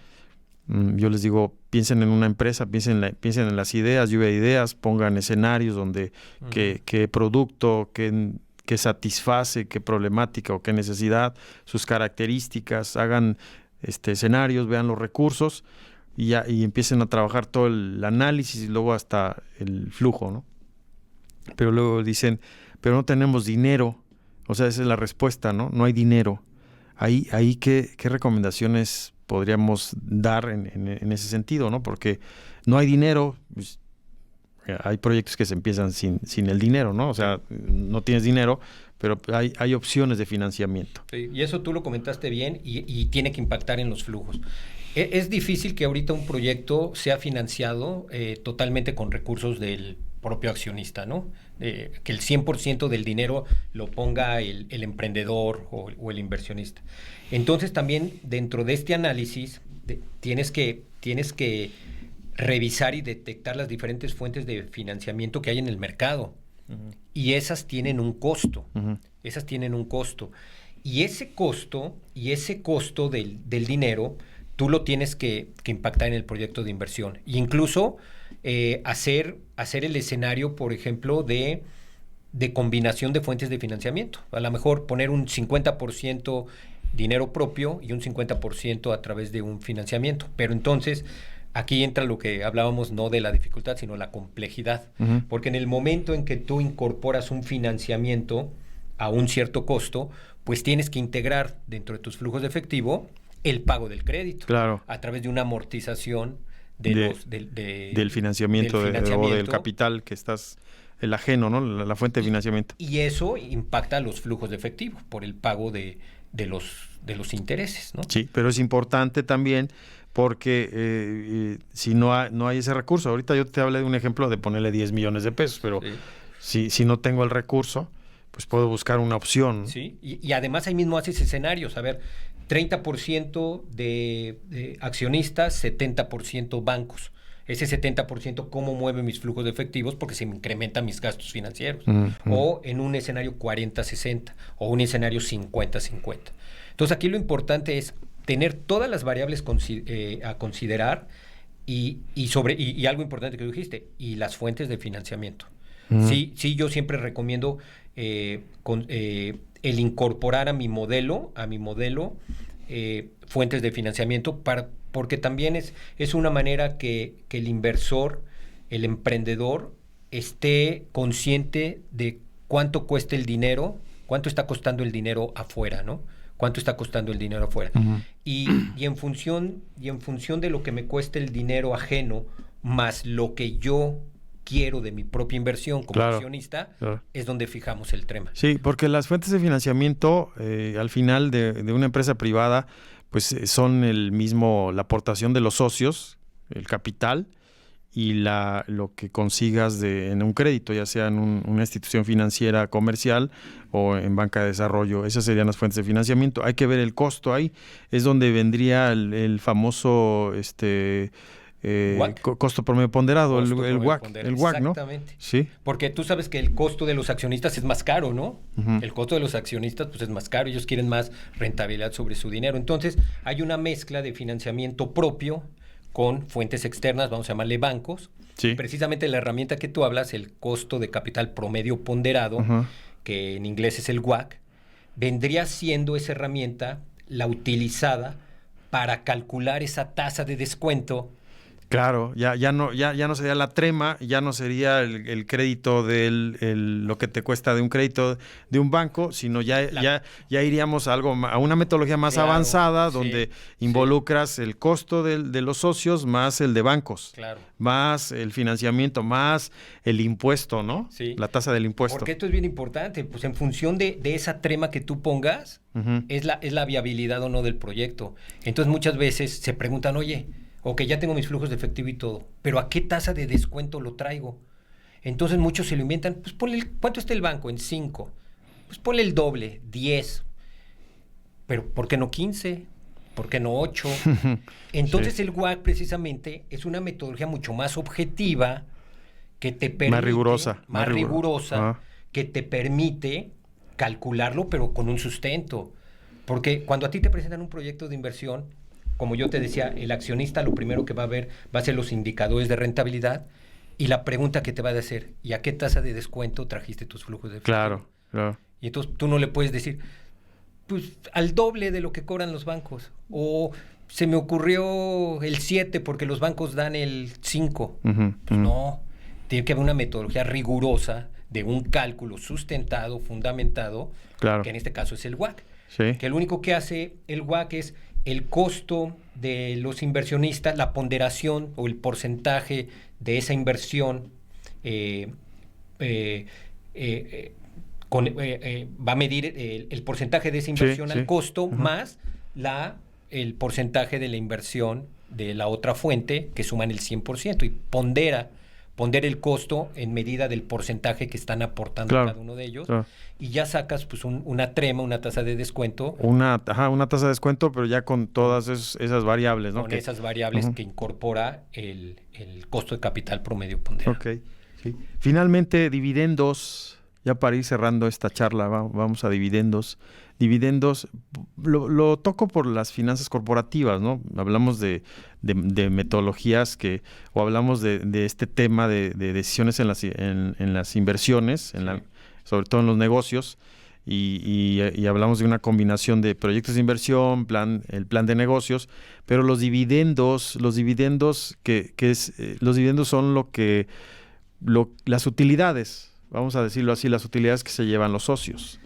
Speaker 1: yo les digo, piensen en una empresa, piensen en las ideas, lluvia de ideas, pongan escenarios donde qué producto, qué satisface, qué problemática o qué necesidad, sus características, hagan escenarios, vean los recursos y empiecen a trabajar todo el análisis y luego hasta el flujo, ¿no? Pero luego dicen, pero no tenemos dinero, o sea, esa es la respuesta, ¿no? No hay dinero. Ahí ¿qué recomendaciones podríamos dar en ese sentido, ¿no? Porque no hay dinero, pues, hay proyectos que se empiezan sin el dinero, ¿no? O sea, no tienes dinero, pero hay opciones de financiamiento.
Speaker 2: Sí, y eso tú lo comentaste bien y tiene que impactar en los flujos. Es difícil que ahorita un proyecto sea financiado totalmente con recursos del propio accionista, ¿no? Que el 100% del dinero lo ponga el emprendedor o el inversionista. Entonces también dentro de este análisis tienes que revisar y detectar las diferentes fuentes de financiamiento que hay en el mercado. Y esas tienen un costo. Esas tienen un costo. Y ese costo del dinero, tú lo tienes que impactar en el proyecto de inversión. E incluso hacer el escenario, por ejemplo, de combinación de fuentes de financiamiento. A lo mejor poner un 50% dinero propio y un 50% a través de un financiamiento. Pero entonces, aquí entra lo que hablábamos, no de la dificultad, sino la complejidad. Porque en el momento en que tú incorporas un financiamiento a un cierto costo, pues tienes que integrar dentro de tus flujos de efectivo el pago del crédito.
Speaker 1: Claro.
Speaker 2: A través de una amortización
Speaker 1: del financiamiento, o del capital que estás, el ajeno, ¿no? La fuente de financiamiento.
Speaker 2: Y eso impacta los flujos de efectivo por el pago de los intereses, ¿no?
Speaker 1: Sí, pero es importante también porque si no hay ese recurso, ahorita yo te hablé de un ejemplo de ponerle 10 millones de pesos, pero si no tengo el recurso, pues puedo buscar una opción.
Speaker 2: Sí, y además ahí mismo haces escenarios, a ver, 30% de accionistas, 70% bancos. Ese 70%, ¿cómo mueve mis flujos de efectivos? Porque se me incrementan mis gastos financieros. O en un escenario 40-60 o un escenario 50-50. Entonces aquí lo importante es tener todas las variables a considerar y algo importante que dijiste, y las fuentes de financiamiento. Sí, yo siempre recomiendo el incorporar a mi modelo fuentes de financiamiento porque también es una manera que el inversor el emprendedor esté consciente de cuánto cuesta el dinero, cuánto está costando el dinero afuera, ¿no? Cuánto está costando el dinero afuera.
Speaker 1: Ujú.
Speaker 2: Y en función de lo que me cueste el dinero ajeno, más lo que yo quiero de mi propia inversión como
Speaker 1: Claro,
Speaker 2: accionista,
Speaker 1: claro.
Speaker 2: es donde fijamos el tema.
Speaker 1: Sí, porque las fuentes de financiamiento, al final de una empresa privada, pues son la aportación de los socios, el capital y lo que consigas en un crédito, ya sea en una institución financiera comercial o en banca de desarrollo. Esas serían las fuentes de financiamiento. Hay que ver el costo ahí. Es donde vendría el famoso
Speaker 2: WACC.
Speaker 1: costo promedio ponderado,
Speaker 2: Costo
Speaker 1: el
Speaker 2: promedio
Speaker 1: WACC,
Speaker 2: ponderado.
Speaker 1: el WACC, ¿no?
Speaker 2: Exactamente.
Speaker 1: Sí.
Speaker 2: Porque tú sabes que el costo de los accionistas es más caro, ¿no?
Speaker 1: Ujú.
Speaker 2: El costo de los accionistas pues es más caro, ellos quieren más rentabilidad sobre su dinero. Entonces, hay una mezcla de financiamiento propio con fuentes externas, vamos a llamarle bancos.
Speaker 1: Sí.
Speaker 2: Precisamente la herramienta que tú hablas, el costo de capital promedio ponderado,
Speaker 1: Ajá.
Speaker 2: que en inglés es el WACC, vendría siendo esa herramienta la utilizada para calcular esa tasa de descuento.
Speaker 1: Claro, ya no sería la trema, ya no sería el crédito lo que te cuesta de un crédito de un banco, sino ya iríamos a una metodología más
Speaker 2: Claro,
Speaker 1: avanzada,
Speaker 2: sí,
Speaker 1: donde involucras el costo de los socios más el de bancos,
Speaker 2: Claro.
Speaker 1: más el financiamiento, más el impuesto, ¿no?
Speaker 2: Sí.
Speaker 1: La tasa del impuesto.
Speaker 2: Porque esto es bien importante, pues en función de esa trema que tú pongas,
Speaker 1: Ujú.
Speaker 2: es la viabilidad o no del proyecto. Entonces muchas veces se preguntan, oye, ok, ya tengo mis flujos de efectivo y todo, pero ¿a qué tasa de descuento lo traigo? Entonces muchos se lo inventan, pues ponle, ¿cuánto está el banco? En 5. Pues ponle el doble, 10. Pero ¿por qué no 15? ¿Por qué no 8? Entonces
Speaker 1: Sí.
Speaker 2: el WACC precisamente es una metodología mucho más objetiva que te permite,
Speaker 1: Más rigurosa.
Speaker 2: más rigurosa,
Speaker 1: Ajá.
Speaker 2: que te permite calcularlo, pero con un sustento. Porque cuando a ti te presentan un proyecto de inversión, como yo te decía, el accionista lo primero que va a ver va a ser los indicadores de rentabilidad y la pregunta que te va a hacer, ¿y a qué tasa de descuento trajiste tus flujos de efectivo?
Speaker 1: Claro, claro.
Speaker 2: Y entonces tú no le puedes decir, pues al doble de lo que cobran los bancos. O se me ocurrió el 7 porque los bancos dan el 5.
Speaker 1: Ujú,
Speaker 2: Pues
Speaker 1: ujú.
Speaker 2: no, tiene que haber una metodología rigurosa de un cálculo sustentado, fundamentado,
Speaker 1: Claro.
Speaker 2: que en este caso es el WACC.
Speaker 1: Sí.
Speaker 2: Que lo único que hace el WACC es el costo de los inversionistas, la ponderación o el porcentaje de esa inversión va a medir el porcentaje de esa inversión
Speaker 1: Sí,
Speaker 2: al
Speaker 1: sí.
Speaker 2: costo
Speaker 1: Ujú.
Speaker 2: más el porcentaje de la inversión de la otra fuente, que suman el 100%, y pondera el costo en medida del porcentaje que están aportando
Speaker 1: Claro,
Speaker 2: cada uno de ellos,
Speaker 1: claro.
Speaker 2: y ya sacas pues una trema, una tasa de descuento
Speaker 1: Una tasa de descuento, pero ya con todas esas variables, ¿no?
Speaker 2: con esas variables
Speaker 1: Ujú.
Speaker 2: que incorpora el costo de capital promedio ponderado.
Speaker 1: Ok, sí. Finalmente, dividendos, ya para ir cerrando esta charla, vamos a dividendos. Dividendos, lo toco por las finanzas corporativas, ¿no? Hablamos de metodologías o hablamos de este tema de decisiones en las inversiones,
Speaker 2: Sí.
Speaker 1: sobre todo en los negocios, y hablamos de una combinación de proyectos de inversión, el plan de negocios, pero los dividendos los dividendos son las utilidades, vamos a decirlo así, las utilidades que se llevan los socios.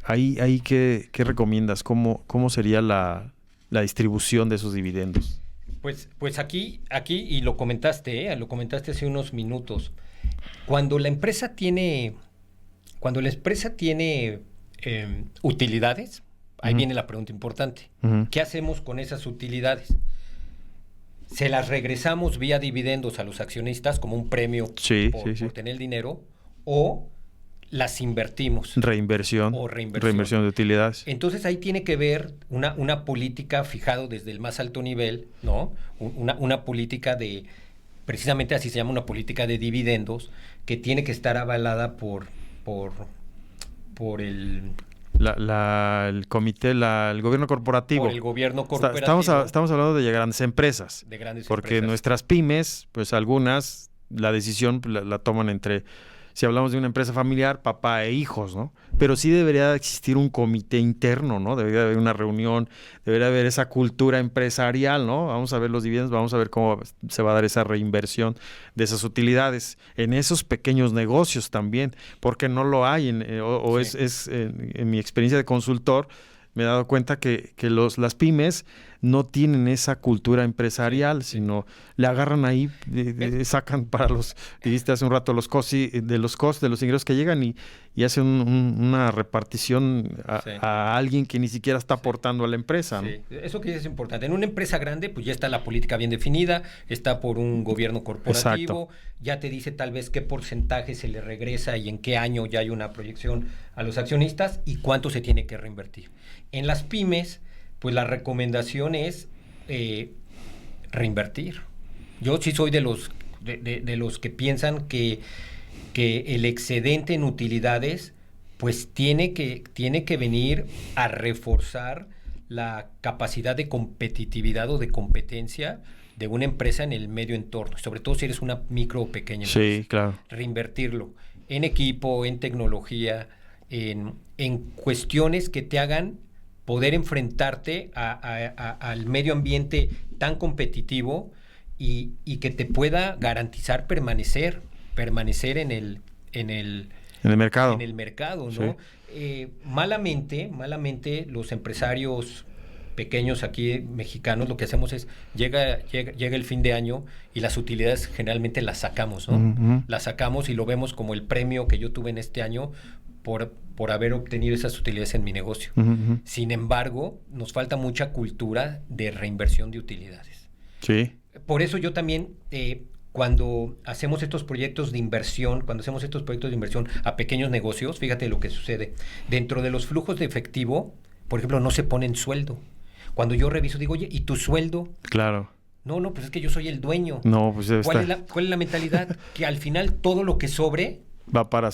Speaker 1: Ahí ¿qué recomiendas? ¿Cómo sería la distribución de esos dividendos?
Speaker 2: Pues aquí, y lo comentaste hace unos minutos. Cuando la empresa tiene utilidades, ahí
Speaker 1: Ujú.
Speaker 2: viene la pregunta importante.
Speaker 1: Ujú.
Speaker 2: ¿Qué hacemos con esas utilidades? ¿Se las regresamos vía dividendos a los accionistas como un premio
Speaker 1: Sí,
Speaker 2: por
Speaker 1: sí, sí.
Speaker 2: tener el dinero? ¿O las invertimos?
Speaker 1: Reinversión.
Speaker 2: O reinversión.
Speaker 1: Reinversión de utilidades.
Speaker 2: Entonces ahí tiene que ver una política fijado desde el más alto nivel, ¿no? Una política precisamente así se llama, una política de dividendos, que tiene que estar avalada por el
Speaker 1: El comité, el gobierno corporativo.
Speaker 2: por el gobierno corporativo.
Speaker 1: Estamos hablando de grandes empresas.
Speaker 2: De grandes
Speaker 1: Porque
Speaker 2: empresas.
Speaker 1: nuestras pymes, pues algunas, la decisión la toman entre si hablamos de una empresa familiar, papá e hijos, ¿no? Pero sí debería existir un comité interno, ¿no? Debería haber una reunión, debería haber esa cultura empresarial, ¿no? Vamos a ver los dividendos, vamos a ver cómo se va a dar esa reinversión de esas utilidades en esos pequeños negocios también, porque no lo hay, en mi experiencia de consultor, me he dado cuenta que las pymes no tienen esa cultura empresarial, sino le agarran ahí, sacan para dijiste hace un rato, los costos de los ingresos que llegan y hacen una repartición a alguien que ni siquiera está aportando a la empresa, ¿no?
Speaker 2: Sí, eso que es importante. En una empresa grande, pues ya está la política bien definida, está por un gobierno corporativo, ya te dice tal vez qué porcentaje se le regresa y en qué año ya hay una proyección a los accionistas y cuánto se tiene que reinvertir. En las pymes, pues la recomendación es reinvertir. Yo sí soy de los que piensan que el excedente en utilidades pues tiene que venir a reforzar la capacidad de competitividad o de competencia de una empresa en el medio entorno, sobre todo si eres una micro o pequeña empresa.
Speaker 1: Sí, claro.
Speaker 2: Reinvertirlo en equipo, en tecnología, en cuestiones que te hagan poder enfrentarte al medio ambiente tan competitivo y que te pueda garantizar permanecer en el
Speaker 1: mercado.
Speaker 2: En el mercado, ¿no?
Speaker 1: Sí.
Speaker 2: Malamente los empresarios pequeños aquí mexicanos lo que hacemos es llega el fin de año y las utilidades generalmente las sacamos, ¿no?
Speaker 1: Uh-huh.
Speaker 2: Las sacamos y lo vemos como el premio que yo tuve en este año por haber obtenido esas utilidades en mi negocio.
Speaker 1: Uh-huh.
Speaker 2: Sin embargo, nos falta mucha cultura de reinversión de utilidades.
Speaker 1: Sí.
Speaker 2: Por eso yo también, cuando hacemos estos proyectos de inversión, a pequeños negocios, fíjate lo que sucede. Dentro de los flujos de efectivo, por ejemplo, no se ponen sueldo. Cuando yo reviso, digo, oye, ¿y tu sueldo?
Speaker 1: Claro.
Speaker 2: No, pues es que yo soy el dueño.
Speaker 1: No, pues
Speaker 2: ¿Cuál es la mentalidad? Que al final todo lo que sobre
Speaker 1: va para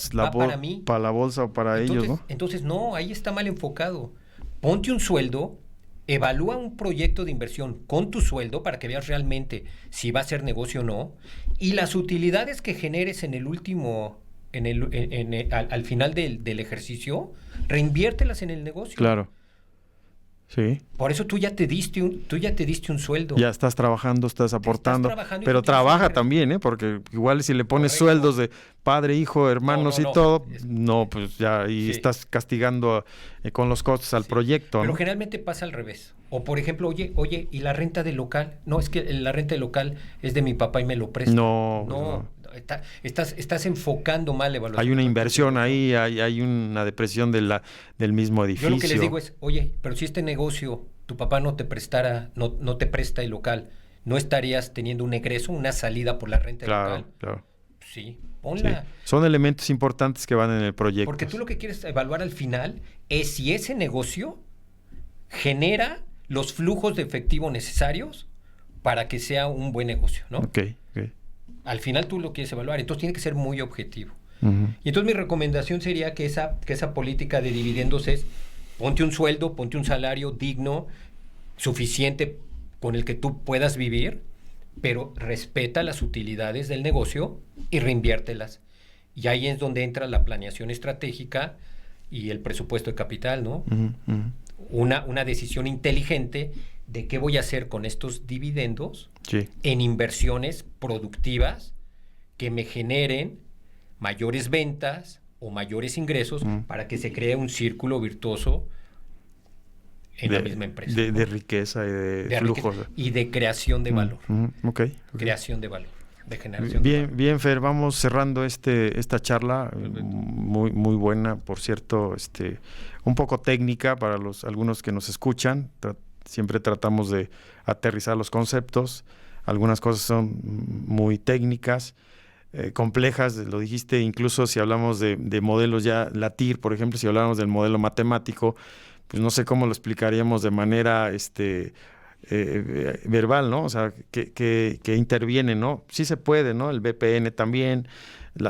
Speaker 1: mí, para la bolsa o para ellos, ¿no?
Speaker 2: Entonces, no, ahí está mal enfocado. Ponte un sueldo, evalúa un proyecto de inversión con tu sueldo para que veas realmente si va a ser negocio o no, y las utilidades que generes en el último, al final del ejercicio, reinviértelas en el negocio.
Speaker 1: Claro. Sí.
Speaker 2: Por eso tú ya te diste un sueldo.
Speaker 1: Ya estás trabajando, estás aportando, pero trabaja también, porque igual si le pones sueldos de padre, hijo, hermanos y todo, pues ya y estás castigando con los costos al proyecto.
Speaker 2: Pero
Speaker 1: ¿no?
Speaker 2: generalmente pasa al revés. O por ejemplo, oye, ¿y la renta del local? No, es que la renta del local es de mi papá y me lo presta.
Speaker 1: No.
Speaker 2: Estás enfocando mal la evaluación.
Speaker 1: Hay una inversión ahí, hay una depresión del mismo edificio.
Speaker 2: Yo lo que les digo es, oye, pero si este negocio tu papá no te presta el local, ¿no estarías teniendo un egreso, una salida por la renta del local?
Speaker 1: Claro.
Speaker 2: Sí, ponla.
Speaker 1: Sí. Son elementos importantes que van en el proyecto.
Speaker 2: Porque tú lo que quieres evaluar al final es si ese negocio genera los flujos de efectivo necesarios para que sea un buen negocio, ¿no?
Speaker 1: Ok.
Speaker 2: Al final tú lo quieres evaluar, entonces tiene que ser muy objetivo.
Speaker 1: Uh-huh.
Speaker 2: Y entonces mi recomendación sería que esa política de dividendos es ponte un sueldo, ponte un salario digno, suficiente con el que tú puedas vivir, pero respeta las utilidades del negocio y reinviértelas. Y ahí es donde entra la planeación estratégica y el presupuesto de capital, ¿no?
Speaker 1: Uh-huh. Uh-huh.
Speaker 2: Una decisión inteligente de qué voy a hacer con estos dividendos en inversiones productivas que me generen mayores ventas o mayores ingresos para que se cree un círculo virtuoso en la misma empresa.
Speaker 1: De riqueza y de flujos.
Speaker 2: Y de creación de valor.
Speaker 1: Okay.
Speaker 2: Creación de valor, de generación de valor.
Speaker 1: Bien, Fer, vamos cerrando esta charla, muy, muy buena, por cierto, un poco técnica para algunos que nos escuchan. Siempre tratamos de aterrizar los conceptos. Algunas cosas son muy técnicas, complejas, lo dijiste, incluso si hablamos de modelos ya, la TIR, por ejemplo, si hablamos del modelo matemático, pues no sé cómo lo explicaríamos de manera verbal, ¿no? O sea, que interviene, ¿no? Sí se puede, ¿no? El BPN también.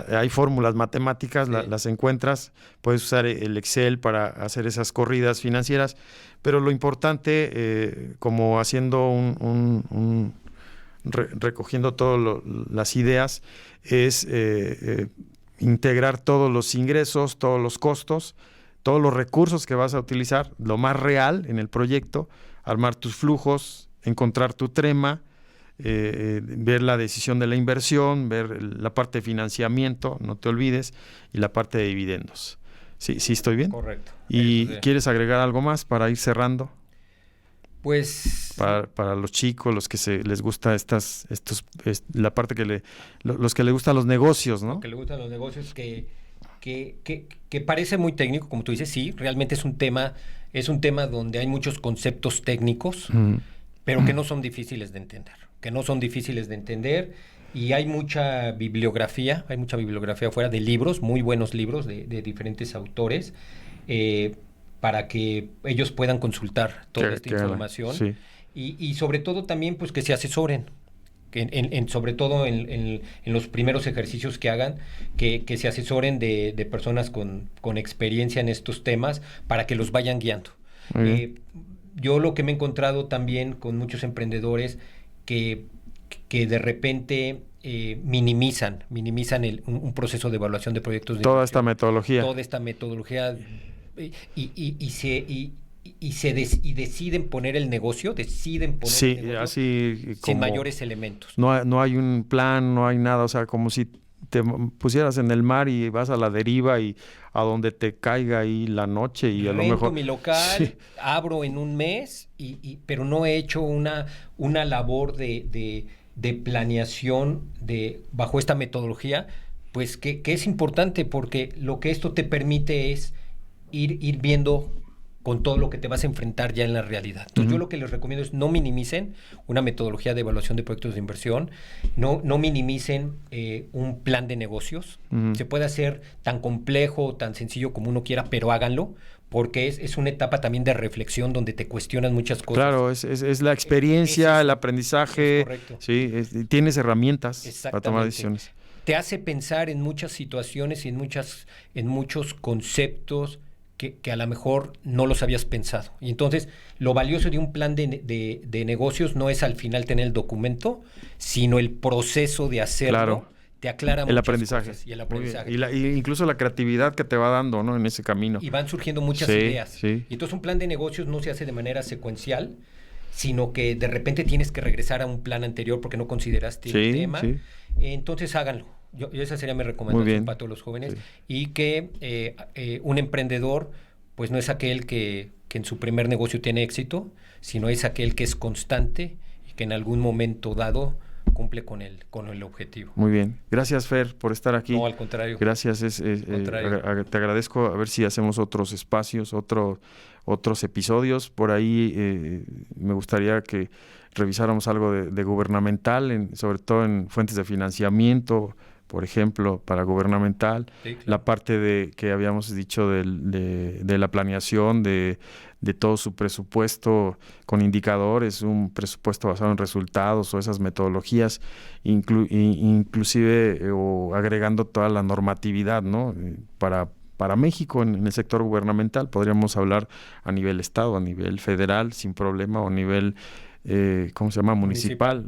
Speaker 1: Hay fórmulas matemáticas, las encuentras, puedes usar el Excel para hacer esas corridas financieras, pero lo importante, como haciendo recogiendo todas las ideas, es integrar todos los ingresos, todos los costos, todos los recursos que vas a utilizar, lo más real en el proyecto, armar tus flujos, encontrar tu trema, ver la decisión de la inversión, ver la parte de financiamiento, no te olvides, y la parte de dividendos. ¿Sí, sí estoy bien?
Speaker 2: Correcto.
Speaker 1: ¿Y quieres agregar algo más para ir cerrando?
Speaker 2: Pues
Speaker 1: Para los chicos, los que les gusta la parte los que les gustan los negocios, ¿no?
Speaker 2: Los que les gustan los negocios, que parece muy técnico, como tú dices, sí, realmente es un tema donde hay muchos conceptos técnicos, pero que no son difíciles de entender, y hay mucha bibliografía afuera de libros, muy buenos libros de diferentes autores, para que ellos puedan consultar toda esta información,
Speaker 1: sí.
Speaker 2: y sobre todo también pues que se asesoren, sobre todo en los primeros ejercicios que hagan, que se asesoren de personas con experiencia en estos temas para que los vayan guiando. Yo lo que me he encontrado también con muchos emprendedores que de repente minimizan un proceso de evaluación de proyectos de
Speaker 1: toda esta metodología
Speaker 2: y deciden poner el negocio,
Speaker 1: así
Speaker 2: sin mayores elementos.
Speaker 1: No hay un plan, no hay nada, o sea, como si te pusieras en el mar y vas a la deriva y a donde te caiga ahí la noche y a lo mejor...
Speaker 2: mi local, abro en un mes, pero no he hecho una labor de planeación bajo esta metodología, pues que es importante, porque lo que esto te permite es ir viendo con todo lo que te vas a enfrentar ya en la realidad. Entonces, yo lo que les recomiendo es no minimicen una metodología de evaluación de proyectos de inversión, no minimicen un plan de negocios. Se puede hacer tan complejo o tan sencillo como uno quiera, pero háganlo, porque es una etapa también de reflexión donde te cuestionas muchas cosas.
Speaker 1: Claro, es la experiencia, el aprendizaje.
Speaker 2: Correcto.
Speaker 1: Sí, tienes herramientas para tomar decisiones.
Speaker 2: Te hace pensar en muchas situaciones y en muchos conceptos que a lo mejor no los habías pensado. Y entonces, lo valioso de un plan de negocios no es al final tener el documento, sino el proceso de hacerlo. Claro. Te aclara muchas cosas. Y el aprendizaje.
Speaker 1: Y incluso la creatividad que te va dando, ¿no?, en ese camino.
Speaker 2: Y van surgiendo muchas ideas. Sí. Y entonces un plan de negocios no se hace de manera secuencial, sino que de repente tienes que regresar a un plan anterior porque no consideraste el tema. Sí. Entonces háganlo. Esa sería mi recomendación para todos los jóvenes. Sí. Y que un emprendedor pues no es aquel que en su primer negocio tiene éxito, sino es aquel que es constante y que en algún momento dado cumple con el objetivo.
Speaker 1: Muy bien. Gracias, Fer, por estar aquí.
Speaker 2: No, al contrario.
Speaker 1: Gracias. Te agradezco. A ver si hacemos otros espacios, otros episodios. Por ahí me gustaría que revisáramos algo de gubernamental, sobre todo en fuentes de financiamiento, por ejemplo, para gubernamental, sí, claro. La parte que habíamos dicho de la planeación, de todo su presupuesto con indicadores, un presupuesto basado en resultados o esas metodologías, inclusive o agregando toda la normatividad, ¿no? Para México en el sector gubernamental podríamos hablar a nivel estado, a nivel federal, sin problema, o a nivel... ¿cómo se llama? Municipal,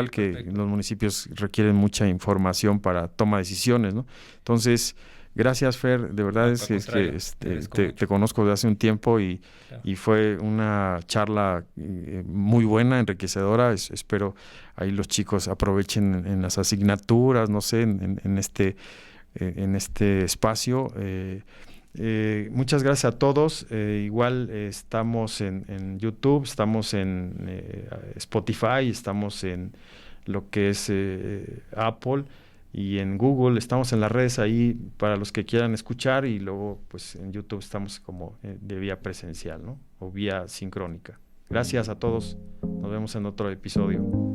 Speaker 1: que Perfecto. Los municipios requieren mucha información para toma de decisiones, ¿no? Entonces, gracias, Fer, de verdad es que te conozco desde hace un tiempo y fue una charla muy buena, enriquecedora. Espero ahí los chicos aprovechen en las asignaturas, no sé, en este espacio. Muchas gracias a todos. Igual estamos en YouTube, estamos en Spotify, estamos en lo que es Apple y en Google. Estamos en las redes ahí para los que quieran escuchar, y luego pues en YouTube estamos como de vía presencial, ¿no? O vía sincrónica. Gracias a todos. Nos vemos en otro episodio.